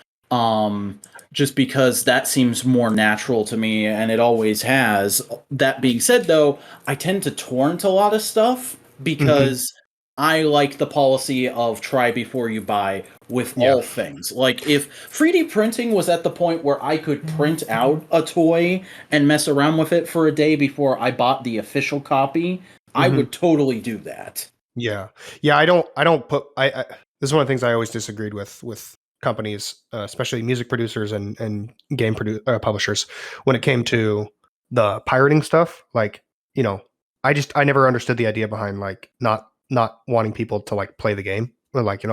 just because that seems more natural to me, and it always has. That being said, though, I tend to torrent a lot of stuff because I like the policy of try before you buy with all things. Like if 3D printing was at the point where I could print out a toy and mess around with it for a day before I bought the official copy, I would totally do that. Yeah. I don't put, this is one of the things I always disagreed with companies, especially music producers and game publishers when it came to the pirating stuff. Like, I never understood the idea behind like not wanting people to like play the game or like,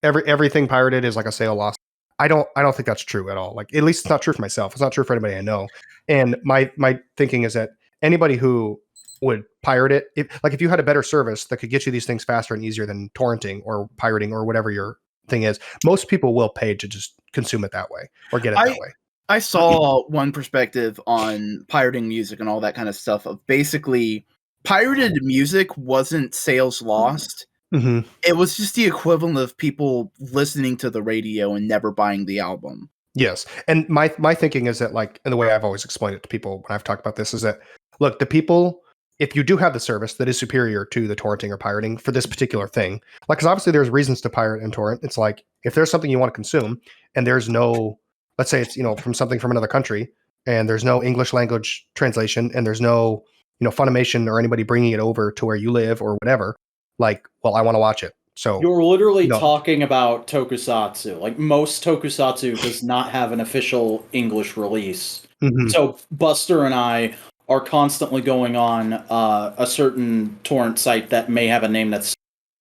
everything pirated is like a sale loss. I don't think that's true at all. Like, at least it's not true for myself. It's not true for anybody I know. And my thinking is that anybody who would pirate it, if you had a better service that could get you these things faster and easier than torrenting or pirating or whatever your thing is, most people will pay to just consume it that way or get it that way. I saw one perspective on pirating music and all that kind of stuff of basically pirated music wasn't sales lost. It was just the equivalent of people listening to the radio and never buying the album. Yes. And my thinking is that, like, and the way I've always explained it to people when I've talked about this is that, look, the people, if you do have the service that is superior to the torrenting or pirating for this particular thing, like, because obviously there's reasons to pirate and torrent. It's like, if there's something you want to consume and there's no, let's say it's, from something from another country and there's no English language translation and there's no, Funimation or anybody bringing it over to where you live or whatever, like, well, I want to watch it. So you're literally talking about tokusatsu. Like, most tokusatsu does not have an official English release. So Buster and I are constantly going on a certain torrent site that may have a name that's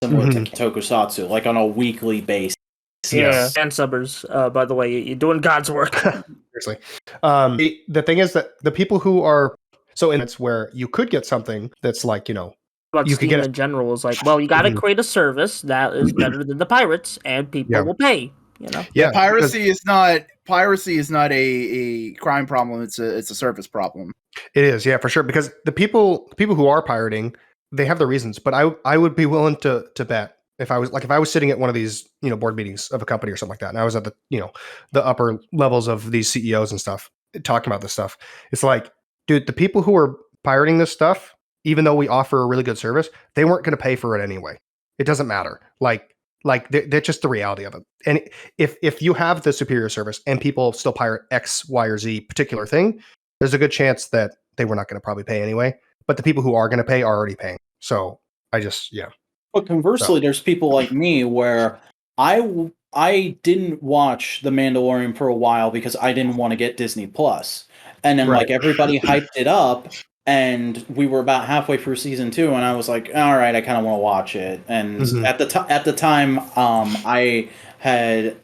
similar to tokusatsu, like on a weekly basis. Yeah, and subbers, by the way, you're doing God's work. Seriously. The thing is that the people who are, so in it's where you could get something that's like, But you Steam could get in general is like, well, you got to create a service that is better than the pirates, and people will pay. Yeah, piracy is not a crime problem. It's a service problem. It is, yeah, for sure. Because the people who are pirating, they have their reasons. But I would be willing to bet if I was sitting at one of these board meetings of a company or something like that, and I was at the the upper levels of these CEOs and stuff talking about this stuff. It's like, dude, the people who are pirating this stuff, even though we offer a really good service, they weren't going to pay for it anyway. It doesn't matter. Like Like that's just the reality of it. And if you have the superior service and people still pirate X, Y, or Z particular thing, there's a good chance that they were not going to probably pay anyway. But the people who are going to pay are already paying. So I just But conversely, there's people like me where I didn't watch The Mandalorian for a while because I didn't want to get Disney Plus, and then like everybody hyped it up. And we were about halfway through season 2, and I was like, "All right, I kind of want to watch it." And at the time, I had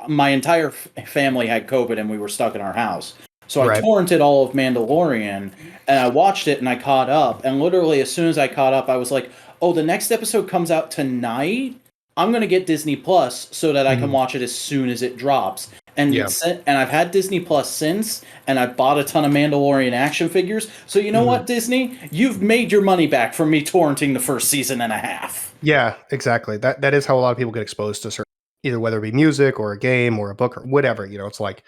my entire family had COVID, and we were stuck in our house. So I torrented all of Mandalorian, and I watched it, and I caught up. And literally, as soon as I caught up, I was like, "Oh, the next episode comes out tonight. I'm gonna get Disney Plus so that I can watch it as soon as it drops." And and I've had Disney Plus since, and I've bought a ton of Mandalorian action figures. So you know what, Disney? You've made your money back from me torrenting the first season and a half. Yeah, exactly. That is how a lot of people get exposed to certain, either whether it be music or a game or a book or whatever. It's like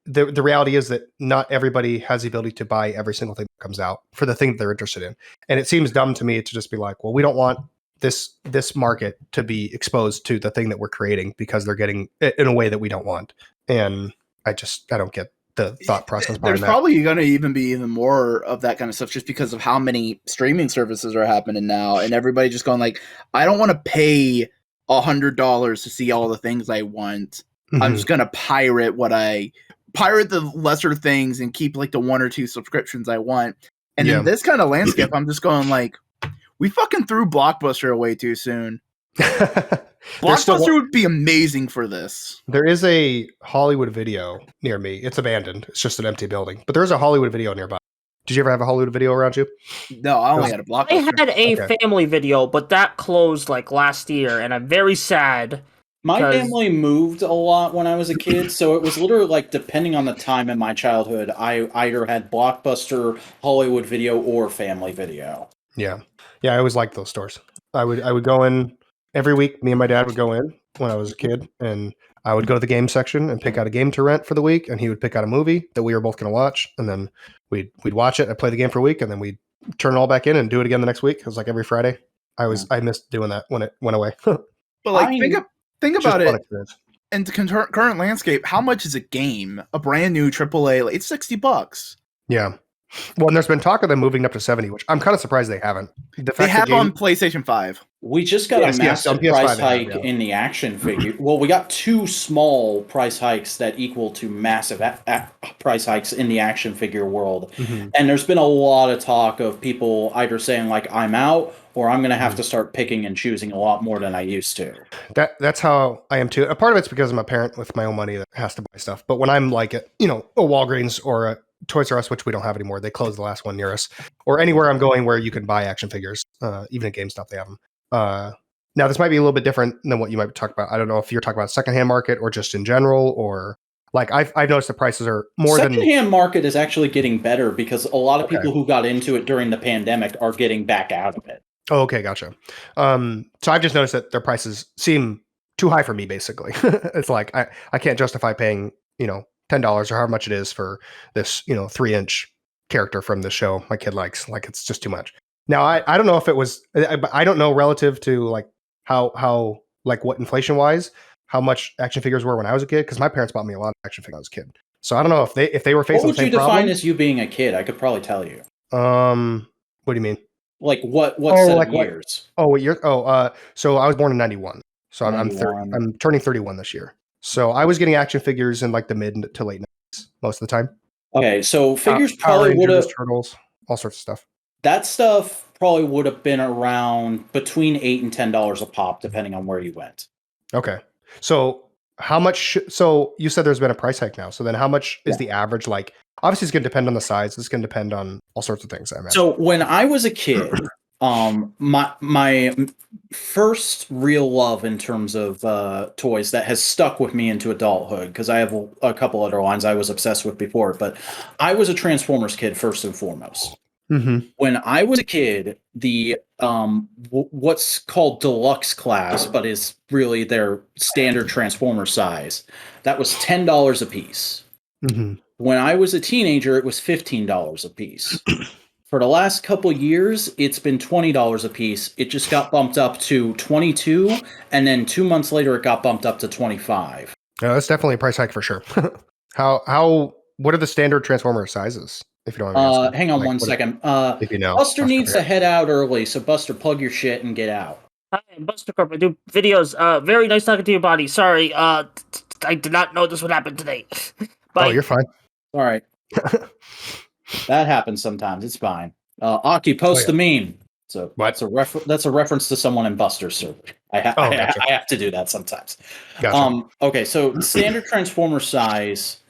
the reality is that not everybody has the ability to buy every single thing that comes out for the thing that they're interested in. And it seems dumb to me to just be like, well, we don't want this market to be exposed to the thing that we're creating because they're getting it in a way that we don't want. And I don't get the thought process behind There's that. probably going to even be even more of that kind of stuff just because of how many streaming services are happening now, and everybody just going like, I don't want to pay $100 to see all the things I want. I'm just going to pirate the lesser things and keep like the 1 or 2 subscriptions I want. And in this kind of landscape, I'm just going like, we fucking threw Blockbuster away too soon. Blockbuster would be amazing for this. There is a Hollywood Video near me. It's abandoned. It's just an empty building. But there's a Hollywood Video nearby. Did you ever have a Hollywood Video around you? No, I only had a Blockbuster. I had a Family Video, but that closed like last year, and I'm very sad. My family moved a lot when I was a kid, so it was literally like, depending on the time in my childhood, I either had Blockbuster, Hollywood Video, or Family Video. Yeah. I always liked those stores. I would go in every week. Me and my dad would go in when I was a kid, and I would go to the game section and pick out a game to rent for the week, and he would pick out a movie that we were both going to watch, and then we'd watch it. I'd play the game for a week, and then we'd turn it all back in and do it again the next week. It was like every Friday. I missed doing that when it went away. But like, think about it. In the current landscape, how much is a game? A brand new AAA? It's $60. Yeah. Well, and there's been talk of them moving up to 70, which I'm kind of surprised they haven't. They have on PlayStation 5. We just got a massive price hike in the action figure. Well, we got 2 small price hikes that equal to massive price hikes in the action figure world. And there's been a lot of talk of people either saying like, I'm out, or I'm going to have to start picking and choosing a lot more than I used to. That's how I am too. A part of it's because I'm a parent with my own money that has to buy stuff. But when I'm like at, a Walgreens or a Toys R Us, which we don't have anymore, they closed the last one near us, or anywhere I'm going where you can buy action figures, even at GameStop they have them. Now this might be a little bit different than what you might talk about. I don't know if you're talking about secondhand market or just in general, or like I've noticed the prices are more secondhand market is actually getting better because a lot of people who got into it during the pandemic are getting back out of it. Oh, okay, gotcha. So I've just noticed that their prices seem too high for me. Basically, it's like I can't justify paying $10 or however much it is for this 3-inch character from the show my kid likes. Like, it's just too much. Now I don't know if it was, I don't know relative to like how like what inflation wise how much action figures were when I was a kid, because my parents bought me a lot of action figures when I was a kid. So I don't know if they were facing the same problem. What would you define as you being a kid? I could probably tell you. What do you mean? Like what set of years? What year? So I was born in 91. So I'm turning 31 this year. So I was getting action figures in like the mid to late 90s most of the time. Okay, so figures probably would have turtles, all sorts of stuff. That stuff probably would have been around between $8 and $10 a pop, depending on where you went. Okay, so how much? So you said there's been a price hike now. So then, how much is the average? Like, obviously, it's going to depend on the size. It's going to depend on all sorts of things. I imagine. So when I was a kid. My first real love in terms of toys that has stuck with me into adulthood, because I have a couple other lines I was obsessed with before, but I was a Transformers kid first and foremost. When I was a kid, the what's called deluxe class, but is really their standard Transformer size, that was $10 a piece. When I was a teenager, it was $15 a piece. For the last couple years, it's been $20 a piece. It just got bumped up to 22, and then 2 months later, it got bumped up to 25. Yeah, that's definitely a price hike for sure. What are the standard Transformer sizes? If you don't mind me Hang on like, one second. if you know, Buster needs to head out early, so Buster, plug your shit and get out. Hi, I'm Buster Corp. I do videos. Very nice talking to you, Bawdy. Sorry, I did not know this would happen today. Bye. Oh, you're fine. All right. That happens sometimes. It's fine. Aki, post the meme. So what? That's a reference to someone in Buster's server. Gotcha. I have to do that sometimes. Gotcha. Okay, so standard Transformer size,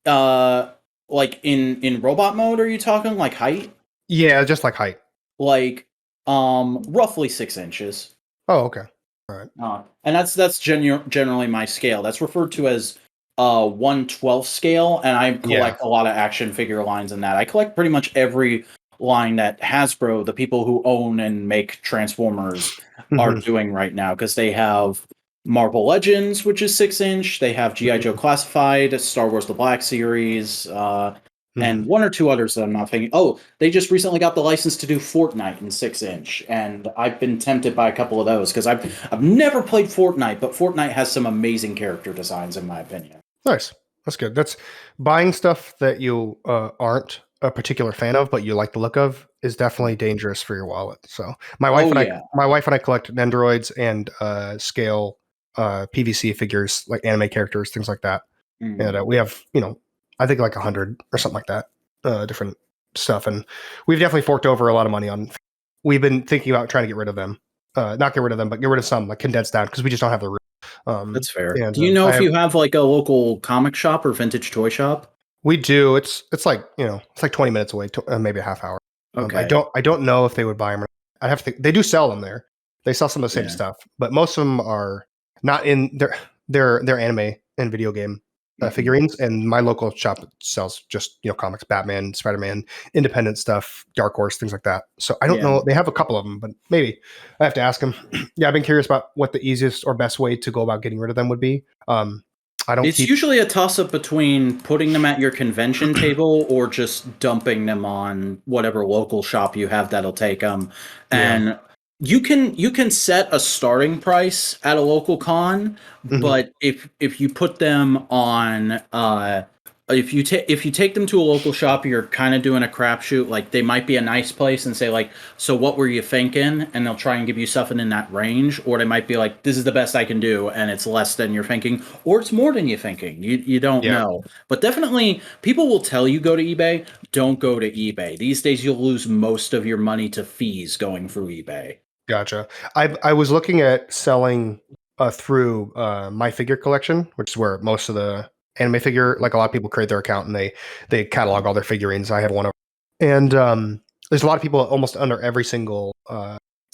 like in robot mode, are you talking like height? Yeah, just like height. Like, roughly 6 inches. Oh, okay. All right. And that's generally my scale. That's referred to as 1/12 scale, and I collect a lot of action figure lines in that. I collect pretty much every line that Hasbro, the people who own and make Transformers, are doing right now, because they have Marvel Legends, which is 6-inch. They have G.I. Joe Classified, Star Wars The Black Series, and one or two others that I'm not thinking. Oh, they just recently got the license to do Fortnite in 6-inch, and I've been tempted by a couple of those because I've never played Fortnite, but Fortnite has some amazing character designs in my opinion. Nice. That's good. That's buying stuff that you aren't a particular fan of, but you like the look of, is definitely dangerous for your wallet. So my wife and I collect Nendoroids and scale PVC figures, like anime characters, things like that. And we have, I think like 100 or something like that, different stuff. And we've definitely forked over a lot of money on. We've been thinking about trying to get rid of them, not get rid of them, but get rid of some, like condensed down, because we just don't have the room. That's fair. And, do you know if you have like a local comic shop or vintage toy shop? We do. It's like, it's like 20 minutes away, maybe a half hour. Okay. I don't know if they would buy them. I'd have to think. They do sell them there. They sell some of the same stuff, but most of them are not in their anime and video game figurines. And my local shop sells just, comics, Batman, Spider-Man, independent stuff, Dark Horse, things like that. So I don't know. They have a couple of them, but maybe I have to ask them. Yeah, I've been curious about what the easiest or best way to go about getting rid of them would be. It's usually a toss-up between putting them at your convention table or just dumping them on whatever local shop you have that'll take them. And you can set a starting price at a local con, but if you put them on if you take them to a local shop, you're kind of doing a crapshoot. Like, they might be a nice place and say like, so what were you thinking? And they'll try and give you something in that range, or they might be like, this is the best I can do, and it's less than you're thinking, or it's more than you're thinking. You don't know. But definitely, people will tell you go to eBay. Don't go to eBay. These days, you'll lose most of your money to fees going through eBay. Gotcha. I was looking at selling through my figure collection, which is where most of the anime figure, like a lot of people create their account and they catalog all their figurines. I have one of them. And there's a lot of people almost under every single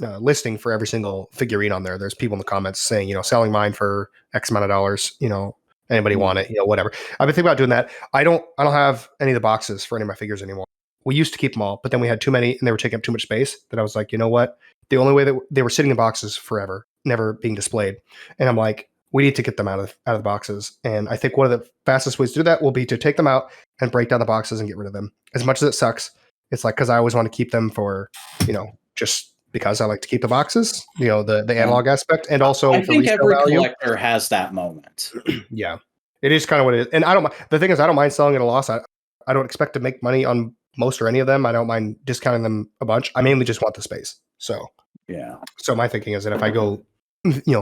listing for every single figurine on there. There's people in the comments saying, selling mine for X amount of dollars, anybody want it, whatever. I've been thinking about doing that. I don't have any of the boxes for any of my figures anymore. We used to keep them all, but then we had too many and they were taking up too much space that I was like, you know what? The only way that they were sitting in boxes forever, never being displayed. And I'm like, we need to get them out of the boxes. And I think one of the fastest ways to do that will be to take them out and break down the boxes and get rid of them. As much as it sucks, it's like, because I always want to keep them for, just because I like to keep the boxes, the analog aspect, and also I think every collector has that moment. Yeah, it is kind of what it is. And the thing is, I don't mind selling at a loss. I don't expect to make money on most or any of them. I don't mind discounting them a bunch. I mainly just want the space. So yeah. So my thinking is that if I go,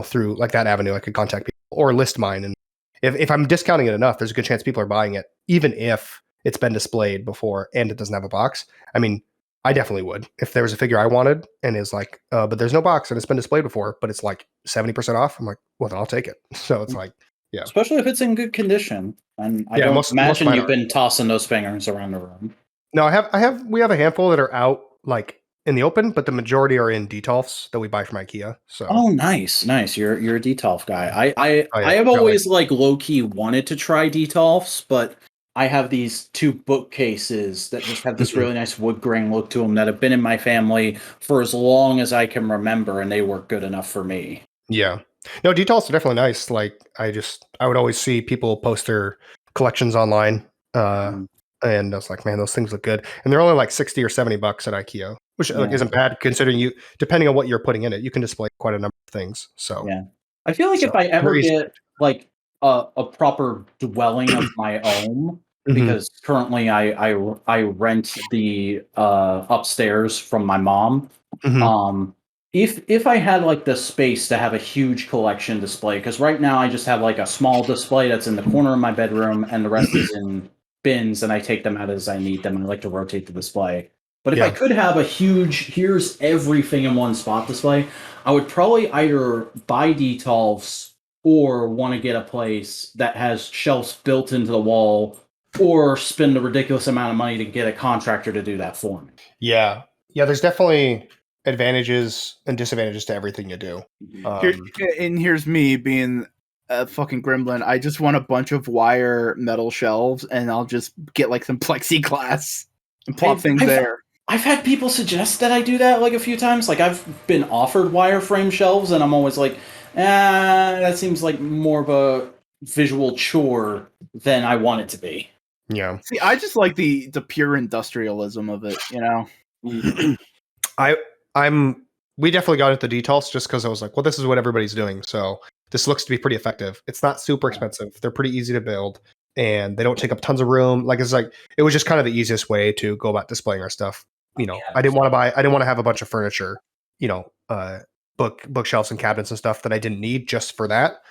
through like that avenue, I could contact people or list mine. And if I'm discounting it enough, there's a good chance people are buying it, even if it's been displayed before and it doesn't have a box. I mean, I definitely would. If there was a figure I wanted and is like, but there's no box and it's been displayed before, but it's like 70% off. I'm like, well, then I'll take it. So it's like, yeah. Especially if it's in good condition. And I don't imagine you've been tossing those fingers around the room. No, we have a handful that are out like in the open, but the majority are in detolfs that we buy from IKEA. So nice. You're a detolf guy. I have always like low key wanted to try detolfs, but I have these 2 bookcases that just have this really nice wood grain look to them that have been in my family for as long as I can remember, and they work good enough for me. Yeah. No, detolfs are definitely nice. Like I would always see people post their collections online. And I was like, man, those things look good. And they're only like $60 or $70 at IKEA, which like, isn't bad considering depending on what you're putting in it, you can display quite a number of things. So yeah, I feel like if I ever get like a proper dwelling of my own, because currently I rent the upstairs from my mom. If I had like the space to have a huge collection display, because right now I just have like a small display that's in the corner of my bedroom, and the rest is in bins, and I take them out as I need them. I like to rotate the display. But if I could have a huge, here's everything in one spot display, I would probably either buy detolfs or want to get a place that has shelves built into the wall, or spend a ridiculous amount of money to get a contractor to do that for me. Yeah. There's definitely advantages and disadvantages to everything you do. Here's me being a fucking gremlin. I just want a bunch of wire metal shelves, and I'll just get like some plexiglass and plop things there. I've had people suggest that I do that like a few times. Like I've been offered wireframe shelves, and I'm always like, that seems like more of a visual chore than I want it to be. Yeah. See, I just like the pure industrialism of it, you know. We definitely got into detolfs just because I was like, well, this is what everybody's doing, so this looks to be pretty effective. It's not super expensive. They're pretty easy to build, and they don't take up tons of room. Like it was just kind of the easiest way to go about displaying our stuff. You know, I didn't want to have a bunch of furniture, bookshelves and cabinets and stuff that I didn't need just for that.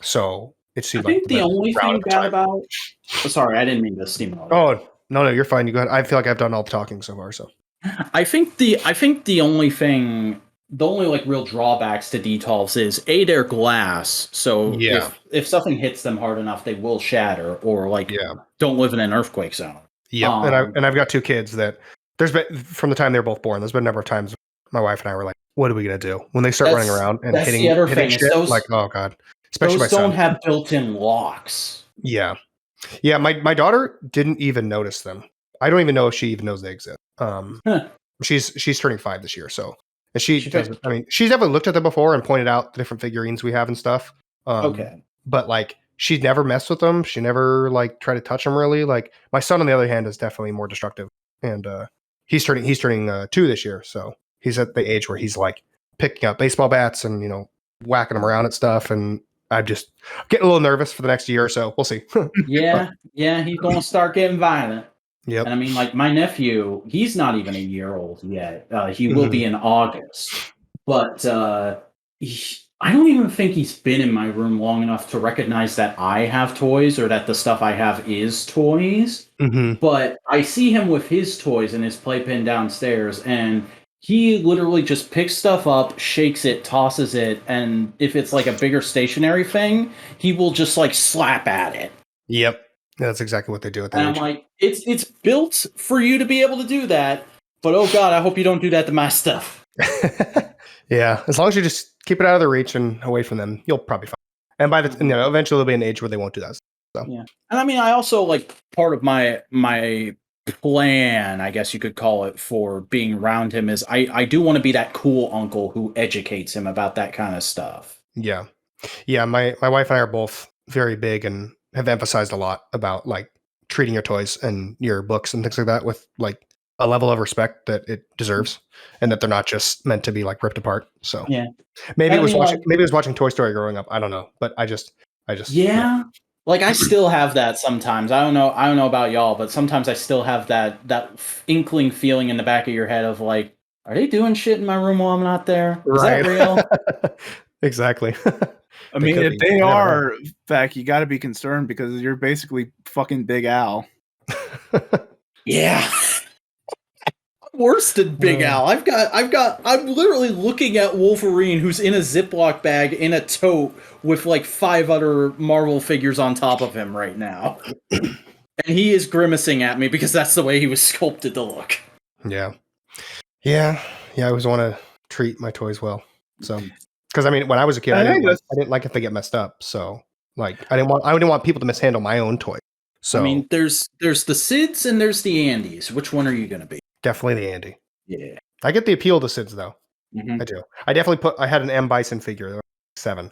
So it seemed I think the only thing bad about. Sorry, I didn't mean to steamroll. Oh no, you're fine. You go ahead. I feel like I've done all the talking so far. So I think the only like real drawbacks to detolfs is they're glass. So if something hits them hard enough, they will shatter, or don't live in an earthquake zone. Yeah, and I've got two kids that there's been from the time they're both born. There's been a number of times my wife and I were like, "What are we gonna do when they start running around and hitting shit?" Like, oh god, especially those don't have built-in locks. Yeah. My daughter didn't even notice them. I don't even know if she even knows they exist. She's turning 5 this year, so and she doesn't. I mean, she's definitely looked at them before and pointed out the different figurines we have and stuff. But like, she's never messed with them. She never like tried to touch them really. Like my son, on the other hand, is definitely more destructive, and he's turning 2 this year, so he's at the age where he's like picking up baseball bats and whacking them around at stuff, and I'm just getting a little nervous for the next year or so. We'll see. Yeah, he's gonna start getting violent. Yep. And I mean, like my nephew, he's not even a year old yet. He will be in August, but I don't even think he's been in my room long enough to recognize that I have toys or that the stuff I have is toys. But I see him with his toys and his playpen downstairs, and he literally just picks stuff up, shakes it, tosses it, and if it's like a bigger stationary thing, he will just like slap at it. Yep. That's exactly what they do at that and age. I'm like, it's built for you to be able to do that, but oh god, I hope you don't do that to my stuff. Yeah, as long as you just keep it out of their reach and away from them, you'll probably find. And by the eventually there'll be an age where they won't do that. So yeah, and I mean, I also like part of my plan, I guess you could call it, for being around him is I do want to be that cool uncle who educates him about that kind of stuff. Yeah. My wife and I are both very big and have emphasized a lot about like treating your toys and your books and things like that with like a level of respect that it deserves, and that they're not just meant to be like ripped apart. So yeah, maybe it was watching Toy Story growing up. I don't know, but I just yeah. Like I still have that sometimes. I don't know about y'all, but sometimes I still have that inkling feeling in the back of your head of like, are they doing shit in my room while I'm not there? Is that real? Exactly. I mean, if they are, Beck, you got to be concerned because you're basically fucking Big Al. Yeah. Worse than Big Al. I'm literally looking at Wolverine, who's in a Ziploc bag in a tote with like 5 other Marvel figures on top of him right now. And he is grimacing at me because that's the way he was sculpted to look. Yeah. I always want to treat my toys well. So, because I mean, when I was a kid, I didn't like if they get messed up. So, like, I didn't want people to mishandle my own toy. So, I mean, there's the Sids and there's the Andys. Which one are you going to be? Definitely the Andy. Yeah. I get the appeal of the Sids though. Mm-hmm. I do. I had an M Bison figure. There were 7.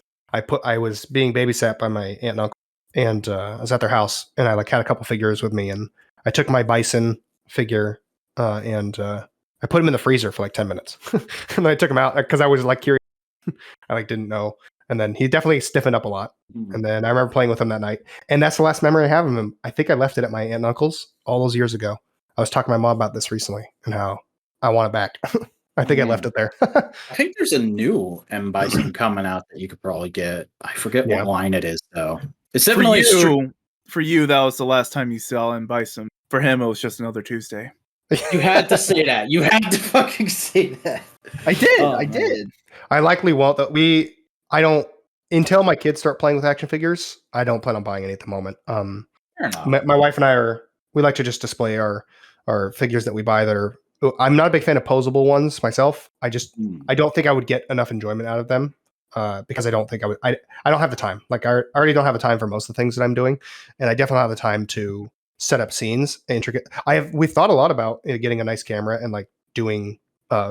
I was being babysat by my aunt and uncle, and I was at their house, and I like had a couple figures with me, and I took my bison figure and I put him in the freezer for like 10 minutes. And then I took him out because I was like curious. I like didn't know. And then he definitely stiffened up a lot. And then I remember playing with him that night. And that's the last memory I have of him. I think I left it at my aunt and uncle's all those years ago. I was talking to my mom about this recently and how I want it back. I think I left it there. I think there's a new M Bison coming out that you could probably get. I forget what line it is though. It's definitely for you. That was the last time you saw M Bison. For him, it was just another Tuesday. You had to say that. You had to fucking say that. I did. I did. I likely won't. I don't until my kids start playing with action figures. I don't plan on buying any at the moment. Fair enough. My wife and I we like to just display our figures that we buy that are. I'm not a big fan of posable ones myself. I don't think I would get enough enjoyment out of them because I don't think I would. I don't have the time. Like I already don't have the time for most of the things that I'm doing, and I definitely don't have the time to set up scenes intricate. We've thought a lot about getting a nice camera and like doing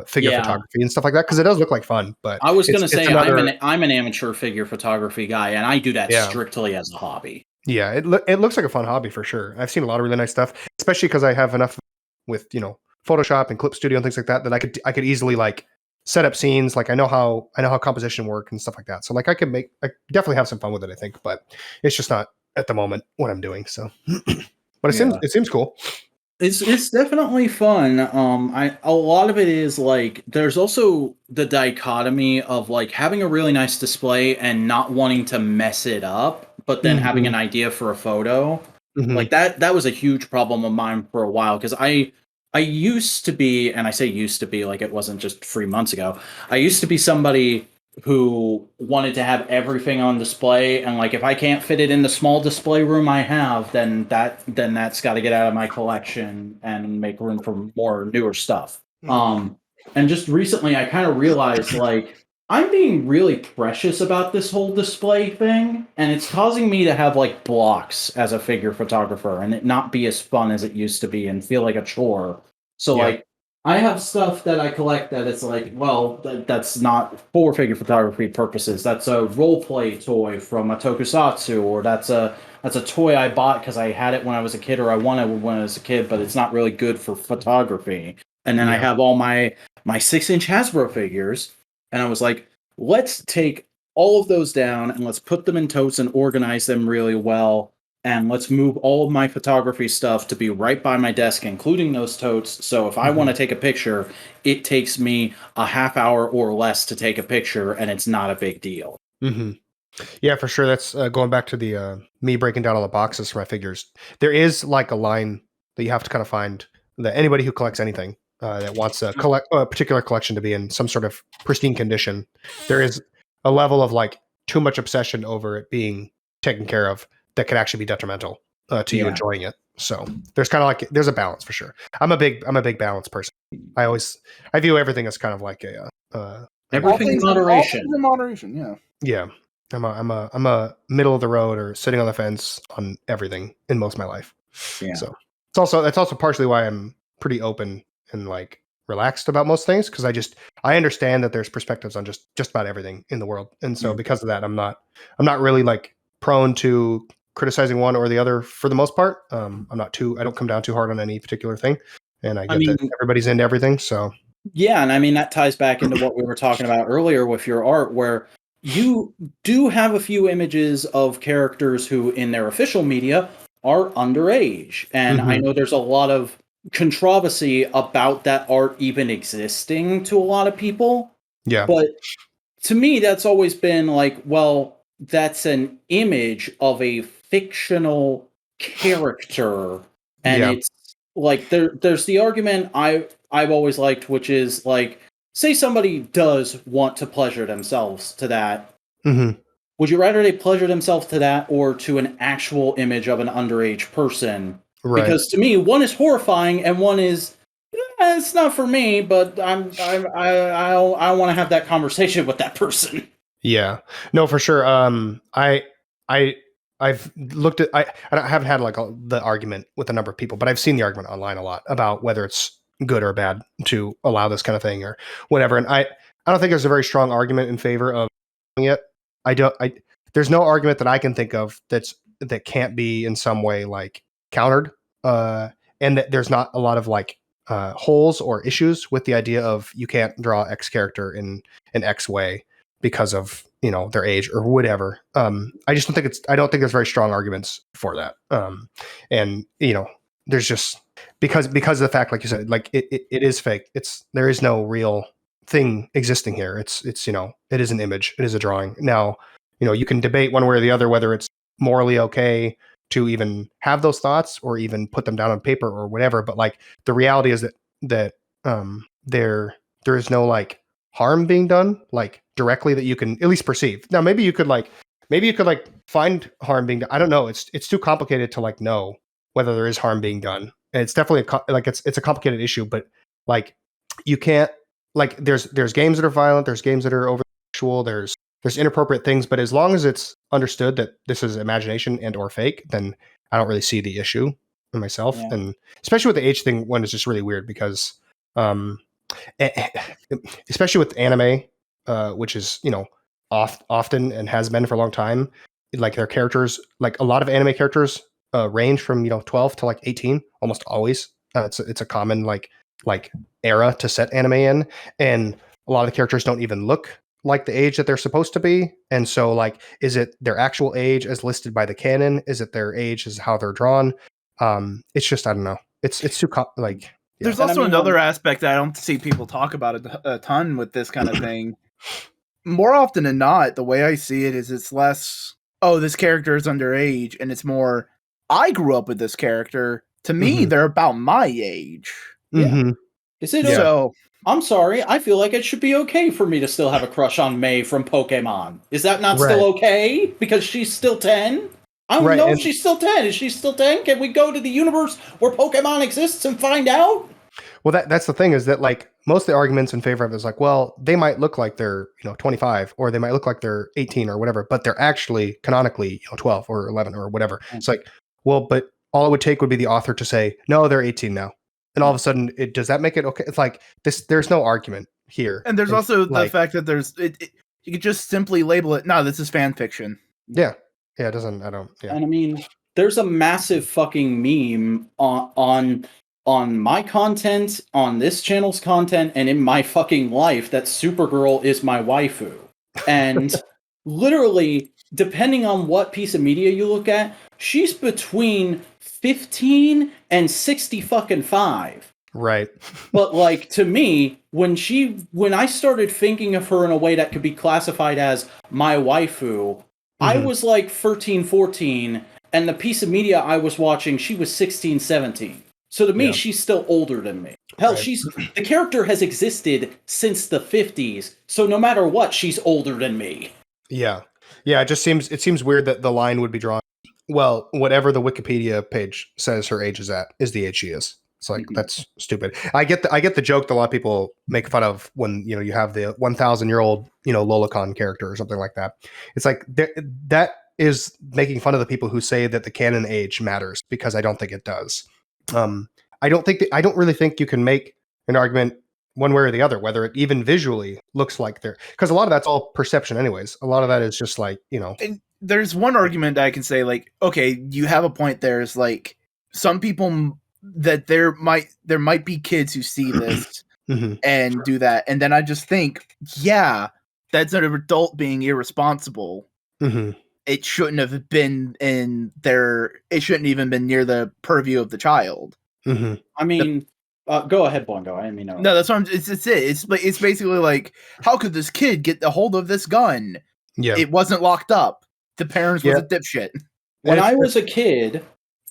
figure photography and stuff like that because it does look like fun. But I was going to say I'm an amateur figure photography guy, and I do that strictly as a hobby. Yeah, it looks like a fun hobby for sure. I've seen a lot of really nice stuff, especially because I have enough with Photoshop and Clip Studio and things like that that I could easily like set up scenes. Like I know how composition work and stuff like that. So like I definitely have some fun with it. I think, but it's just not at the moment what I'm doing. So, but it seems cool. It's definitely fun. A lot of it is like there's also the dichotomy of like having a really nice display and not wanting to mess it up, but then having an idea for a photo. Like that was a huge problem of mine for a while because I used to be, and I say used to be like it wasn't just 3 months ago. I used to be somebody who wanted to have everything on display, and like if I can't fit it in the small display room I have, then that's got to get out of my collection and make room for more newer stuff. And just recently I kind of realized like I'm being really precious about this whole display thing, and it's causing me to have like blocks as a figure photographer and it not be as fun as it used to be and feel like a chore. So like I have stuff that I collect that it's like, well, that's not for figure photography purposes. That's a role play toy from a tokusatsu, or that's a toy I bought because I had it when I was a kid, or I wanted it when I was a kid, but it's not really good for photography. And then I have all my 6-inch Hasbro figures, and I was like, let's take all of those down and let's put them in totes and organize them really well. And let's move all of my photography stuff to be right by my desk, including those totes. So if I want to take a picture, it takes me a half hour or less to take a picture, and it's not a big deal. Yeah, for sure. That's going back to the me breaking down all the boxes for my figures. There is like a line that you have to kind of find that anybody who collects anything that wants a particular collection to be in some sort of pristine condition, there is a level of like too much obsession over it being taken care of that can actually be detrimental to you enjoying it. So there's kind of like there's a balance for sure. I'm a big balance person. I view everything as kind of like everything in moderation. In moderation, yeah. I'm a middle of the road or sitting on the fence on everything in most of my life. Yeah. So that's also partially why I'm pretty open and like relaxed about most things because I understand that there's perspectives on just about everything in the world, and so because of that, I'm not really like prone to criticizing one or the other for the most part. I don't come down too hard on any particular thing, and I get that everybody's into everything. So yeah, and I mean that ties back into what we were talking about earlier with your art, where you do have a few images of characters who, in their official media, are underage, and I know there's a lot of controversy about that art even existing to a lot of people. Yeah, but to me, that's always been like, well, that's an image of a fictional character, and it's like there's the argument I've always liked, which is like, say somebody does want to pleasure themselves to that. Would you rather they pleasure themselves to that or to an actual image of an underage person? Right. Because to me, one is horrifying and one is it's not for me, but I want to have that conversation with that person. Yeah, no, for sure. I've looked at I haven't had like the argument with a number of people, but I've seen the argument online a lot about whether it's good or bad to allow this kind of thing or whatever. And I don't think there's a very strong argument in favor of it. There's no argument that I can think of that can't be in some way like countered. and that there's not a lot of like holes or issues with the idea of you can't draw X character in an X way because of their age or whatever. I just don't think there's very strong arguments for that. And there's just because of the fact, like you said, like it is fake. There is no real thing existing here. It's it is an image. It is a drawing. Now, you can debate one way or the other whether it's morally okay to even have those thoughts or even put them down on paper or whatever. But like the reality is that there is no like harm being done like directly that you can at least perceive. Now maybe you could find harm being done. I don't know. It's too complicated to like know whether there is harm being done. And it's definitely it's a complicated issue, but like you can't like there's games that are violent, there's games that are over sexual, there's inappropriate things, but as long as it's understood that this is imagination and or fake, then I don't really see the issue in myself. Yeah. And especially with the age thing, one is just really weird because especially with anime, which is often and has been for a long time, like their characters, like a lot of anime characters range from 12 to like 18 almost always. It's a common like era to set anime in, and a lot of the characters don't even look like the age that they're supposed to be. And so like, is it their actual age as listed by the canon? Is it their age as how they're drawn? It's just, I don't know. It's too like. Yeah. There's also another aspect that I don't see people talk about a ton with this kind of thing. More often than not, the way I see it is it's less, oh, this character is underage, and it's more, I grew up with this character. To me, they're about my age. Yeah. Is it so? I'm sorry. I feel like it should be okay for me to still have a crush on May from Pokemon. Is that not still okay? Because she's still 10? I don't know if she's still 10. Is she still 10? Can we go to the universe where Pokemon exists and find out? Well, that's the thing is that like most of the arguments in favor of it is like, well, they might look like they're 25 or they might look like they're 18 or whatever, but they're actually canonically 12 or 11 or whatever. It's like, well, but all it would take would be the author to say, no, they're 18 now. And all of a sudden, does that make it okay? It's like this. There's no argument here, and there's also the fact that you could just simply label it. No, this is fan fiction. Yeah, it doesn't. I don't. Yeah, and I mean, there's a massive fucking meme on my content, on this channel's content, and in my fucking life that Supergirl is my waifu, and literally, depending on what piece of media you look at, she's between 15 and 60 fucking 5. Right. But like to me, when I started thinking of her in a way that could be classified as my waifu, I was like 13, 14, and the piece of media I was watching, she was 16, 17. So to me, she's still older than me. Hell, the character has existed since the 50s, so no matter what, she's older than me. Yeah. Yeah, it seems weird that the line would be drawn. Well, whatever the Wikipedia page says her age is at is the age she is. It's like that's stupid. I get the joke that a lot of people make fun of when you have the 1,000-year-old Lolicon character or something like that. It's like that is making fun of the people who say that the canon age matters, because I don't think it does. I don't really think you can make an argument one way or the other whether it even visually looks like they're, because a lot of that's all perception anyways. A lot of that is just like And there's one argument I can say, like, okay, you have a point there. Is like some people that there might be kids who see this and do that, and then I just think, yeah, that's an adult being irresponsible. It shouldn't have been it shouldn't even been near the purview of the child. I mean, go ahead, Boingo. I didn't mean no, that's what it's basically like, how could this kid get a hold of this gun? Yeah, it wasn't locked up. The parents was a dipshit. When I was a kid,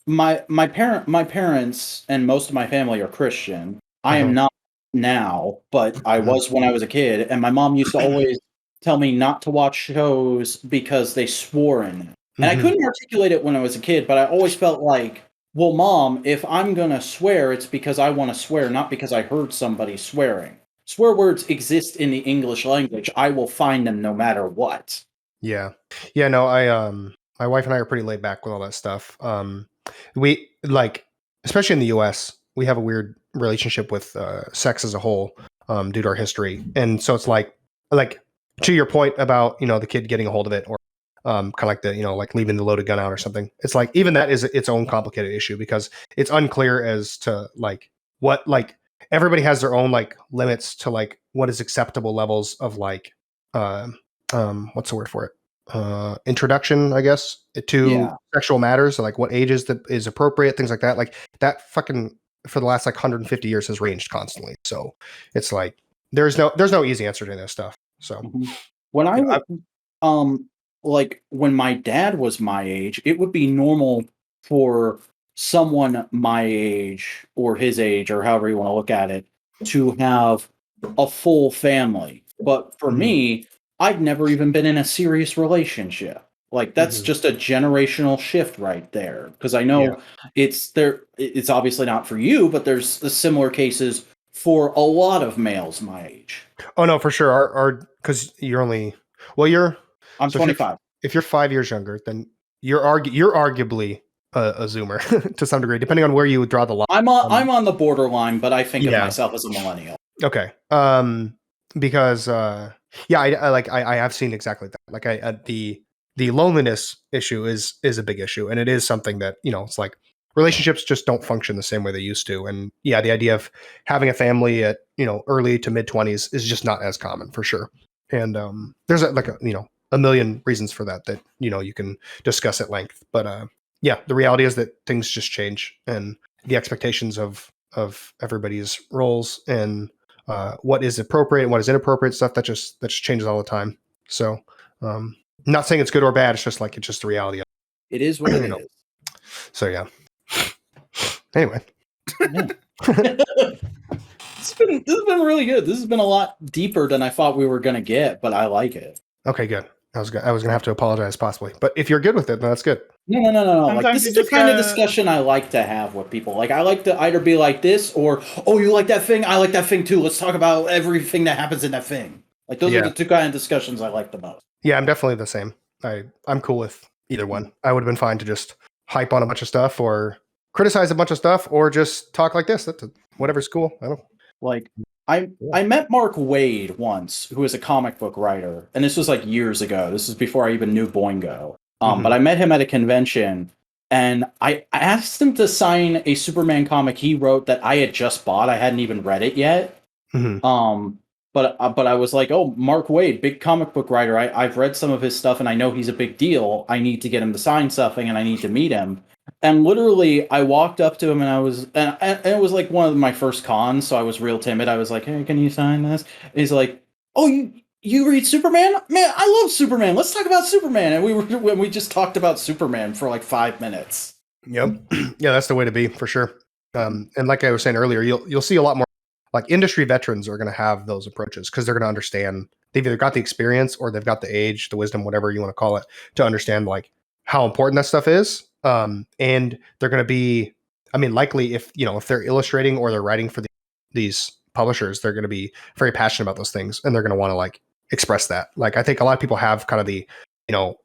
my parents and most of my family are Christian. I am not now, but I was when I was a kid, and my mom used to always tell me not to watch shows because they swore in it. And I couldn't articulate it when I was a kid, but I always felt like, well, Mom, if I'm gonna swear, it's because I want to swear, not because I heard somebody swearing. Swear words exist in the English language. I will find them no matter what. Yeah. No, my wife and I are pretty laid back with all that stuff. We like, especially in the US, we have a weird relationship with sex as a whole, due to our history. And so it's like to your point about, the kid getting a hold of it, or kind of like like leaving the loaded gun out or something. It's like even that is its own complicated issue because it's unclear as to like what like everybody has their own like limits to like what is acceptable levels of like what's the word for it, introduction, I guess, to sexual matters, so like what ages that is appropriate, things like that. Like that fucking for the last like 150 years has ranged constantly. So it's like there's no easy answer to this stuff. So when I like when my dad was my age, it would be normal for someone my age or his age or however you want to look at it to have a full family. But for me, I'd never even been in a serious relationship. Like that's just a generational shift right there. Because I know it's obviously not for you, but there's the similar cases for a lot of males my age. Oh no, for sure. Our because you're only I'm 25. If you're 5 years younger, then you're arguably a Zoomer to some degree, depending on where you would draw the line. I'm on the borderline, but I think of myself as a millennial. Okay. Because I have seen exactly that. Like the loneliness issue is a big issue, and it is something that it's like relationships just don't function the same way they used to. And the idea of having a family at early to mid 20s is just not as common for sure. And there's a million reasons for that you can discuss at length. But the reality is that things just change, and the expectations of everybody's roles and what is appropriate and what is inappropriate stuff that just changes all the time. So not saying it's good or bad. It's just the reality. It is what it is. So yeah. Anyway. This has been really good. This has been a lot deeper than I thought we were going to get, but I like it. Okay, good. I was gonna have to apologize possibly, but if you're good with it, then that's good. No. Like, this is the kind of discussion I like to have with people. Like, I like to either be like this or, oh, you like that thing? I like that thing too. Let's talk about everything that happens in that thing. Like, those are the two kind of discussions I like the most. Yeah, I'm definitely the same. I'm cool with either one. I would have been fine to just hype on a bunch of stuff or criticize a bunch of stuff or just talk like this. Whatever's cool. I don't like. I met Mark Waid once, who is a comic book writer, and this was like years ago. This was before I even knew Boingo. But I met him at a convention, and I asked him to sign a Superman comic he wrote that I had just bought. I hadn't even read it yet. But I was like, oh, Mark Waid, big comic book writer. I've read some of his stuff, and I know he's a big deal. I need to get him to sign something, and I need to meet him. And literally, I walked up to him, and it was like one of my first cons, so I was real timid. I was like, hey, can you sign this? And he's like, oh, you read Superman? Man, I love Superman. Let's talk about Superman. And we just talked about Superman for like 5 minutes. Yep. Yeah, that's the way to be for sure. And like I was saying earlier, you'll see a lot more like industry veterans are going to have those approaches because they're going to understand. They've either got the experience or they've got the age, the wisdom, whatever you want to call it, to understand like how important that stuff is. And they're going to be, likely if they're illustrating or they're writing for these publishers, they're going to be very passionate about those things and they're going to want to like express that. Like, I think a lot of people have kind of the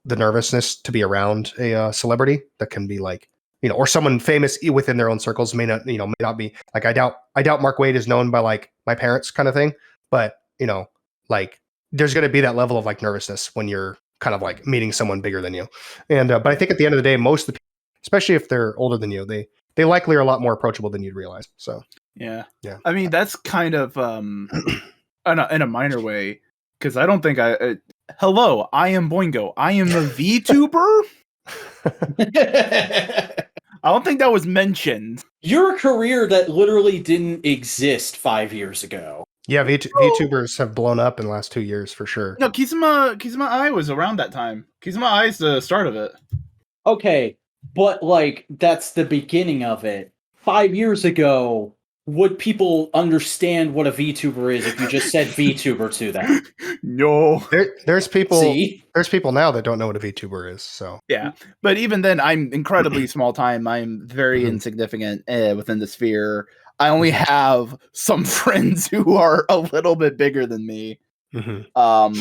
nervousness to be around a celebrity that can be like, or someone famous within their own circles may not be like, I doubt Mark Waid is known by like my parents kind of thing, but like there's going to be that level of like nervousness when you're kind of like meeting someone bigger than you. And, but I think at the end of the day, most of the people, especially if they're older than you, they likely are a lot more approachable than you'd realize. So, yeah. I mean, that's kind of, in a minor way, because I don't think hello, I am Boingo. I am a VTuber. I don't think that was mentioned. You're a career that literally didn't exist 5 years ago. Yeah, VTubers have blown up in the last 2 years for sure. No, Kizuma Ai was around that time. Kizuma Ai is the start of it. Okay, but like that's the beginning of it. 5 years ago, would people understand what a VTuber is if you just said VTuber to them? No. There's people now that don't know what a VTuber is. So yeah, but even then, I'm incredibly small time. I'm very insignificant within the sphere. I only have some friends who are a little bit bigger than me. But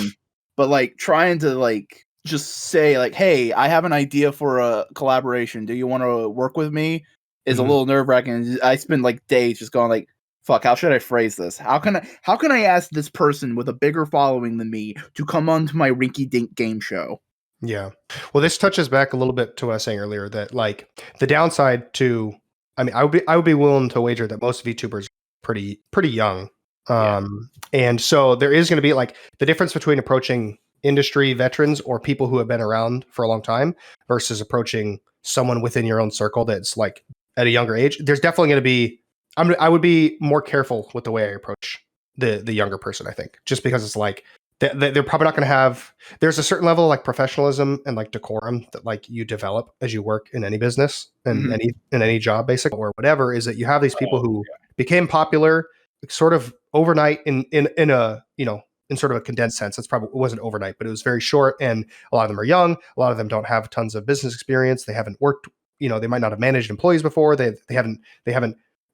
like trying to like just say like, hey, I have an idea for a collaboration. Do you want to work with me? Is a little nerve-wracking. I spend like days just going like, fuck, how should I phrase this? How can I ask this person with a bigger following than me to come onto my rinky-dink game show? Yeah. Well, this touches back a little bit to what I was saying earlier that like the downside to, I mean, I would be willing to wager that most VTubers are pretty young. And so there is going to be like the difference between approaching industry veterans or people who have been around for a long time versus approaching someone within your own circle that's like at a younger age. There's definitely going to be, I would be more careful with the way I approach the younger person, I think, just because it's like, they're probably not going to have, there's a certain level of like professionalism and like decorum that like you develop as you work in any business and any job basically or whatever, is that you have these people who became popular sort of overnight in a, you know, in sort of a condensed sense. It wasn't overnight, but it was very short. And a lot of them are young. A lot of them don't have tons of business experience. They haven't worked, you know, they might not have managed employees before. They haven't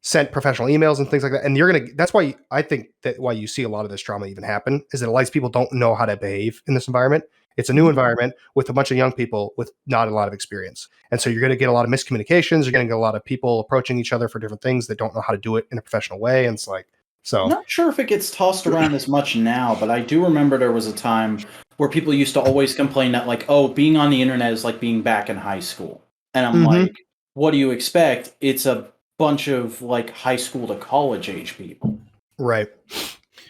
sent professional emails and things like that. And that's why I think that why you see a lot of this drama even happen is that a lot of people don't know how to behave in this environment. It's a new environment with a bunch of young people with not a lot of experience. And so you're going to get a lot of miscommunications. You're going to get a lot of people approaching each other for different things that don't know how to do it in a professional way. And it's like, so I'm not sure if it gets tossed around as much now, but I do remember there was a time where people used to always complain that like, oh, being on the internet is like being back in high school. And I'm like, what do you expect? It's a bunch of like high school to college age people. Right.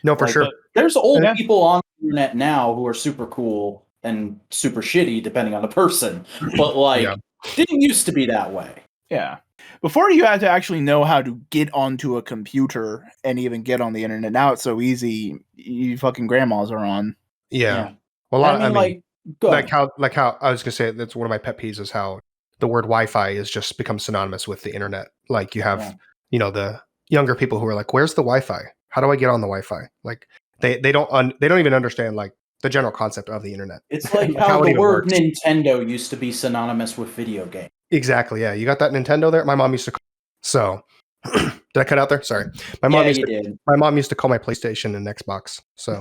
No, for sure. There's old people on the internet now who are super cool and super shitty depending on the person. But like didn't used to be that way. Yeah. Before you had to actually know how to get onto a computer and even get on the internet. Now it's so easy. You fucking grandmas are on. Yeah. Well, I mean like how I was gonna say that's one of my pet peeves is how the word Wi-Fi has just become synonymous with the internet. Like you have, you know, the younger people who are like, "Where's the Wi-Fi? How do I get on the Wi-Fi?" Like they don't even understand like the general concept of the internet. It's like how the word Nintendo used to be synonymous with video game. Exactly. Yeah, you got that Nintendo there. My mom used to. So did I cut out there? Sorry. My mom used to call my PlayStation an Xbox. So.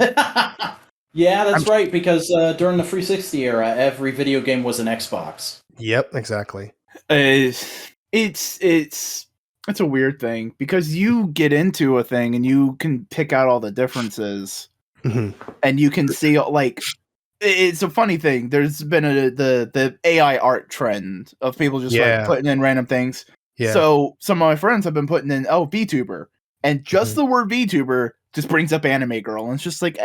Yeah, that's right. Because during the 360 era, every video game was an Xbox. Yep, exactly. It's a weird thing because you get into a thing and you can pick out all the differences, and you can see like it's a funny thing. There's been the AI art trend of people just like putting in random things. Yeah. So some of my friends have been putting in VTuber, and just the word VTuber just brings up anime girl, and it's just like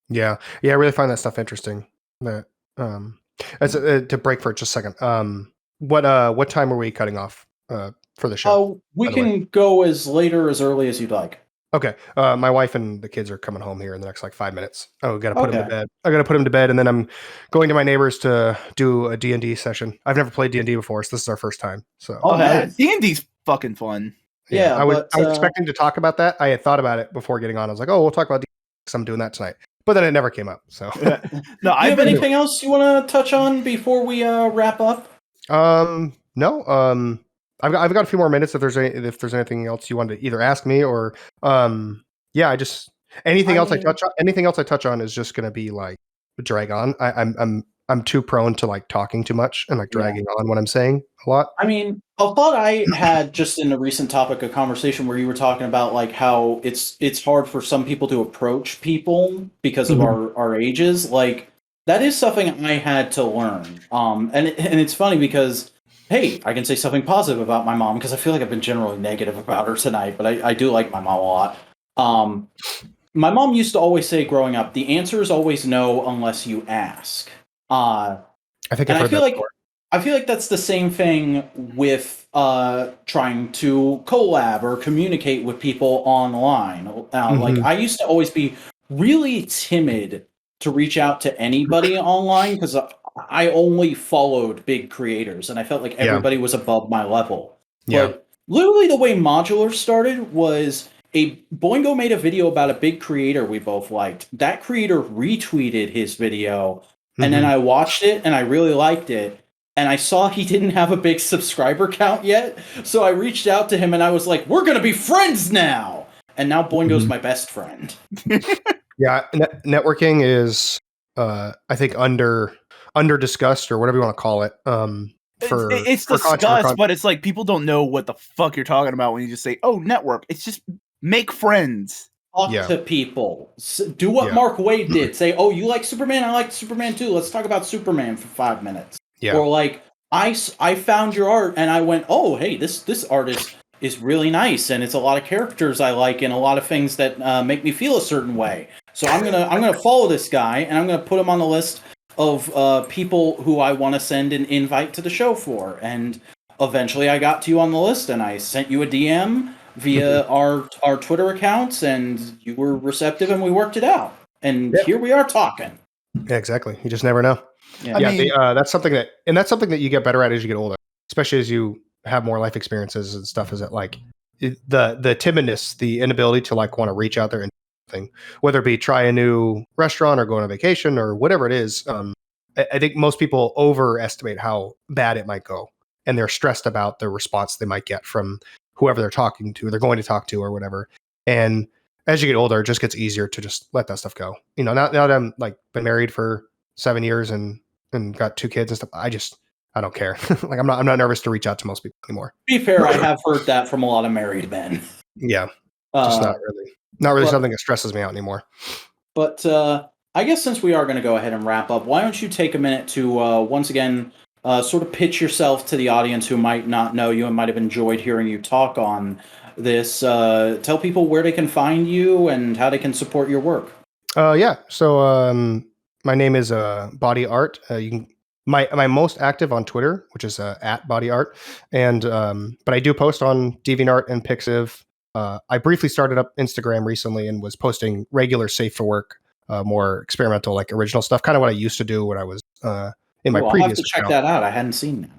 Yeah, I really find that stuff interesting. That to break for just a second. What time are we cutting off for the show? Oh, we can go as late or as early as you'd like. Okay. My wife and the kids are coming home here in the next like 5 minutes. Oh, gotta put them to bed. I gotta put them to bed, and then I'm going to my neighbors to do a D&D session. I've never played D&D before, so this is our first time. So D&D's fucking fun. Yeah, I was expecting to talk about that. I had thought about it before getting on. I was like, oh, we'll talk about D&D because I'm doing that tonight. But then it never came up. So no, do you have anything else you want to touch on before we wrap up? No. I've got a few more minutes if there's anything else you want to either ask me or anything else I touch on is just gonna be like drag on. I'm too prone to like talking too much and like dragging on what I'm saying a lot. I mean, a thought I had just in a recent topic of conversation where you were talking about like how it's hard for some people to approach people because of our ages. Like that is something I had to learn. And it's funny because hey, I can say something positive about my mom because I feel like I've been generally negative about her tonight, but I do like my mom a lot. My mom used to always say growing up, the answer is always no unless you ask. I feel like that's the same thing with trying to collab or communicate with people online. Like I used to always be really timid to reach out to anybody online because I only followed big creators, and I felt like everybody was above my level. Yeah. But literally the way Modular started was Boingo made a video about a big creator we both liked. That creator retweeted his video, and then I watched it, and I really liked it. And I saw he didn't have a big subscriber count yet, so I reached out to him, and I was like, we're going to be friends now! And now Boingo's my best friend. Yeah, networking is, I think, under discussed or whatever you want to call it. It's discussed, but it's like people don't know what the fuck you're talking about when you just say, "Oh, network." It's just make friends. Talk Yeah. to people. Do what Yeah. Mark Waid did. Say, "Oh, you like Superman? I like Superman too. Let's talk about Superman for 5 minutes." Yeah. Or like, I found your art and I went, "Oh, hey, this art is really nice, and it's a lot of characters I like and a lot of things that make me feel a certain way. So I'm gonna follow this guy and I'm gonna put him on the list of people who I want to send an invite to the show for." And eventually, I got to you on the list, and I sent you a DM via our Twitter accounts, and you were receptive, and we worked it out. And here we are talking. Yeah, exactly. You just never know. Yeah, I mean, that's something that you get better at as you get older, especially as you have more life experiences and stuff. Is that like the timidness, the inability to like want to reach out there and thing, whether it be try a new restaurant or go on a vacation or whatever it is. I think most people overestimate how bad it might go, and they're stressed about the response they might get from whoever they're going to talk to or whatever. And as you get older, it just gets easier to just let that stuff go. You know, now that I'm like been married for 7 years and got 2 kids and stuff, I don't care. Like I'm not nervous to reach out to most people anymore. To be fair, I have heard that from a lot of married men. Yeah, just not really but- something that stresses me out anymore. But I guess since we are going to go ahead and wrap up, why don't you take a minute to once again sort of pitch yourself to the audience who might not know you and might have enjoyed hearing you talk on this. Tell people where they can find you and how they can support your work. Yeah. So my name is Bawdy Art. You can my most active on Twitter, which is at Bawdy Art, and but I do post on DeviantArt and Pixiv. I briefly started up Instagram recently and was posting regular safe for work, more experimental, like original stuff, kind of what I used to do when I was in my previous. I'll have to check that out. I hadn't seen that.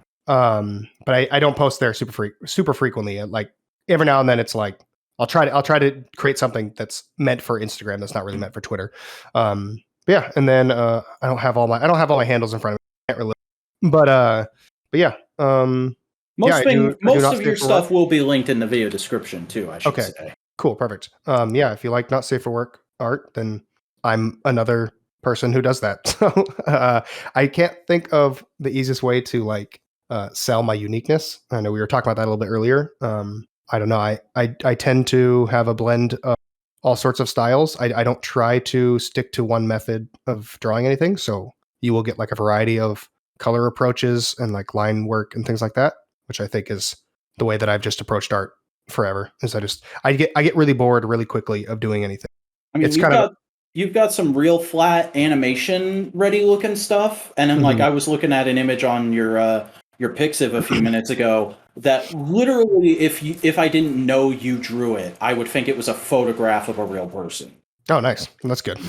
But I don't post there super frequently. Like every now and then, it's like I'll try to create something that's meant for Instagram that's not really meant for Twitter. But yeah, and then I don't have all my handles in front of me. I can't really, but yeah. Most of your stuff will be linked in the video description too, I should say. Cool, perfect. Yeah, if you like not safe for work art, then I'm another person who does that. So I can't think of the easiest way to like sell my uniqueness. I know we were talking about that a little bit earlier. I don't know. I tend to have a blend of all sorts of styles. I don't try to stick to one method of drawing anything. So you will get like a variety of color approaches and like line work and things like that, which I think is the way that I've just approached art forever. Is I get really bored really quickly of doing anything. I mean, you've got some real flat animation ready looking stuff, and then like I was looking at an image on your Pixiv a few minutes ago that literally, if I didn't know you drew it, I would think it was a photograph of a real person. Oh, nice. That's good.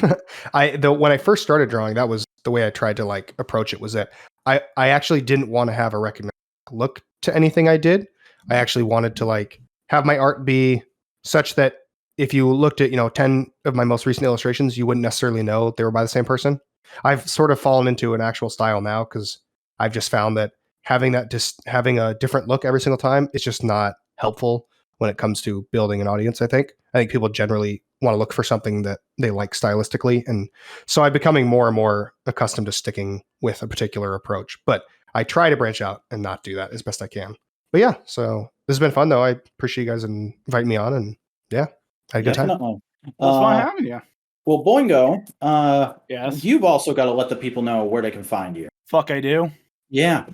When I first started drawing, that was the way I tried to like approach it. Was that I actually didn't want to have a recognized look to anything I did. I actually wanted to like have my art be such that if you looked at 10 of my most recent illustrations, you wouldn't necessarily know they were by the same person. I've sort of fallen into an actual style now because I've just found that having a different look every single time is just not helpful when it comes to building an audience. I think people generally want to look for something that they like stylistically, and so I'm becoming more and more accustomed to sticking with a particular approach. But I try to branch out and not do that as best I can. But yeah, so this has been fun though. I appreciate you guys inviting me on, and yeah, had a good time. It's fun having you. Well, Boingo, yes, you've also got to let the people know where they can find you. Fuck, I do. Yeah.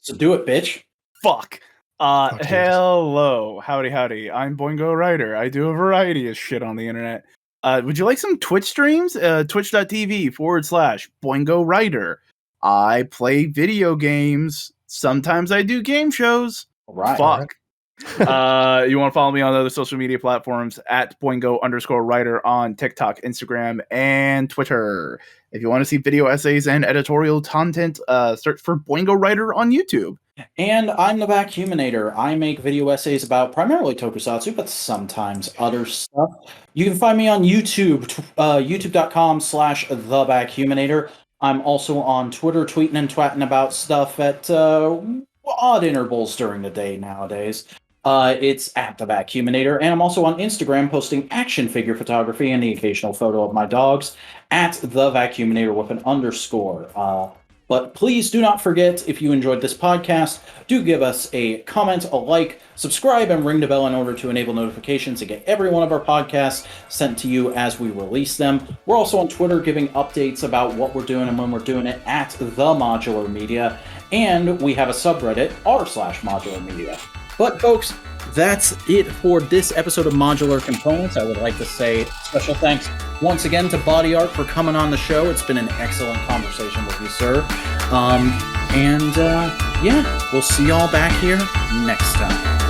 So do it, bitch. Fuck. Hello. Howdy. I'm Boingo Writer. I do a variety of shit on the internet. Would you like some Twitch streams? Twitch.tv/Boingo Writer. I play video games. Sometimes I do game shows. All right. Fuck. You want to follow me on other social media platforms at Boingo_Writer on TikTok, Instagram, and Twitter. If you want to see video essays and editorial content, search for Boingo Writer on YouTube. And I'm the Vacuuminator. I make video essays about primarily tokusatsu, but sometimes other stuff. You can find me on YouTube, youtube.com/The Vacuuminator. I'm also on Twitter, tweeting and twatting about stuff at odd intervals during the day nowadays. It's at The Vacuuminator, and I'm also on Instagram posting action figure photography and the occasional photo of my dogs at The Vacuuminator with an underscore. But please do not forget, if you enjoyed this podcast, do give us a comment, a like, subscribe, and ring the bell in order to enable notifications to get every one of our podcasts sent to you as we release them. We're also on Twitter giving updates about what we're doing and when we're doing it at The Modular Media. And we have a subreddit, r/Modular Media. But folks, that's it for this episode of Modular Components. I would like to say special thanks once again to Bawdy Art for coming on the show. It's been an excellent conversation with you, sir. Yeah, we'll see y'all back here next time.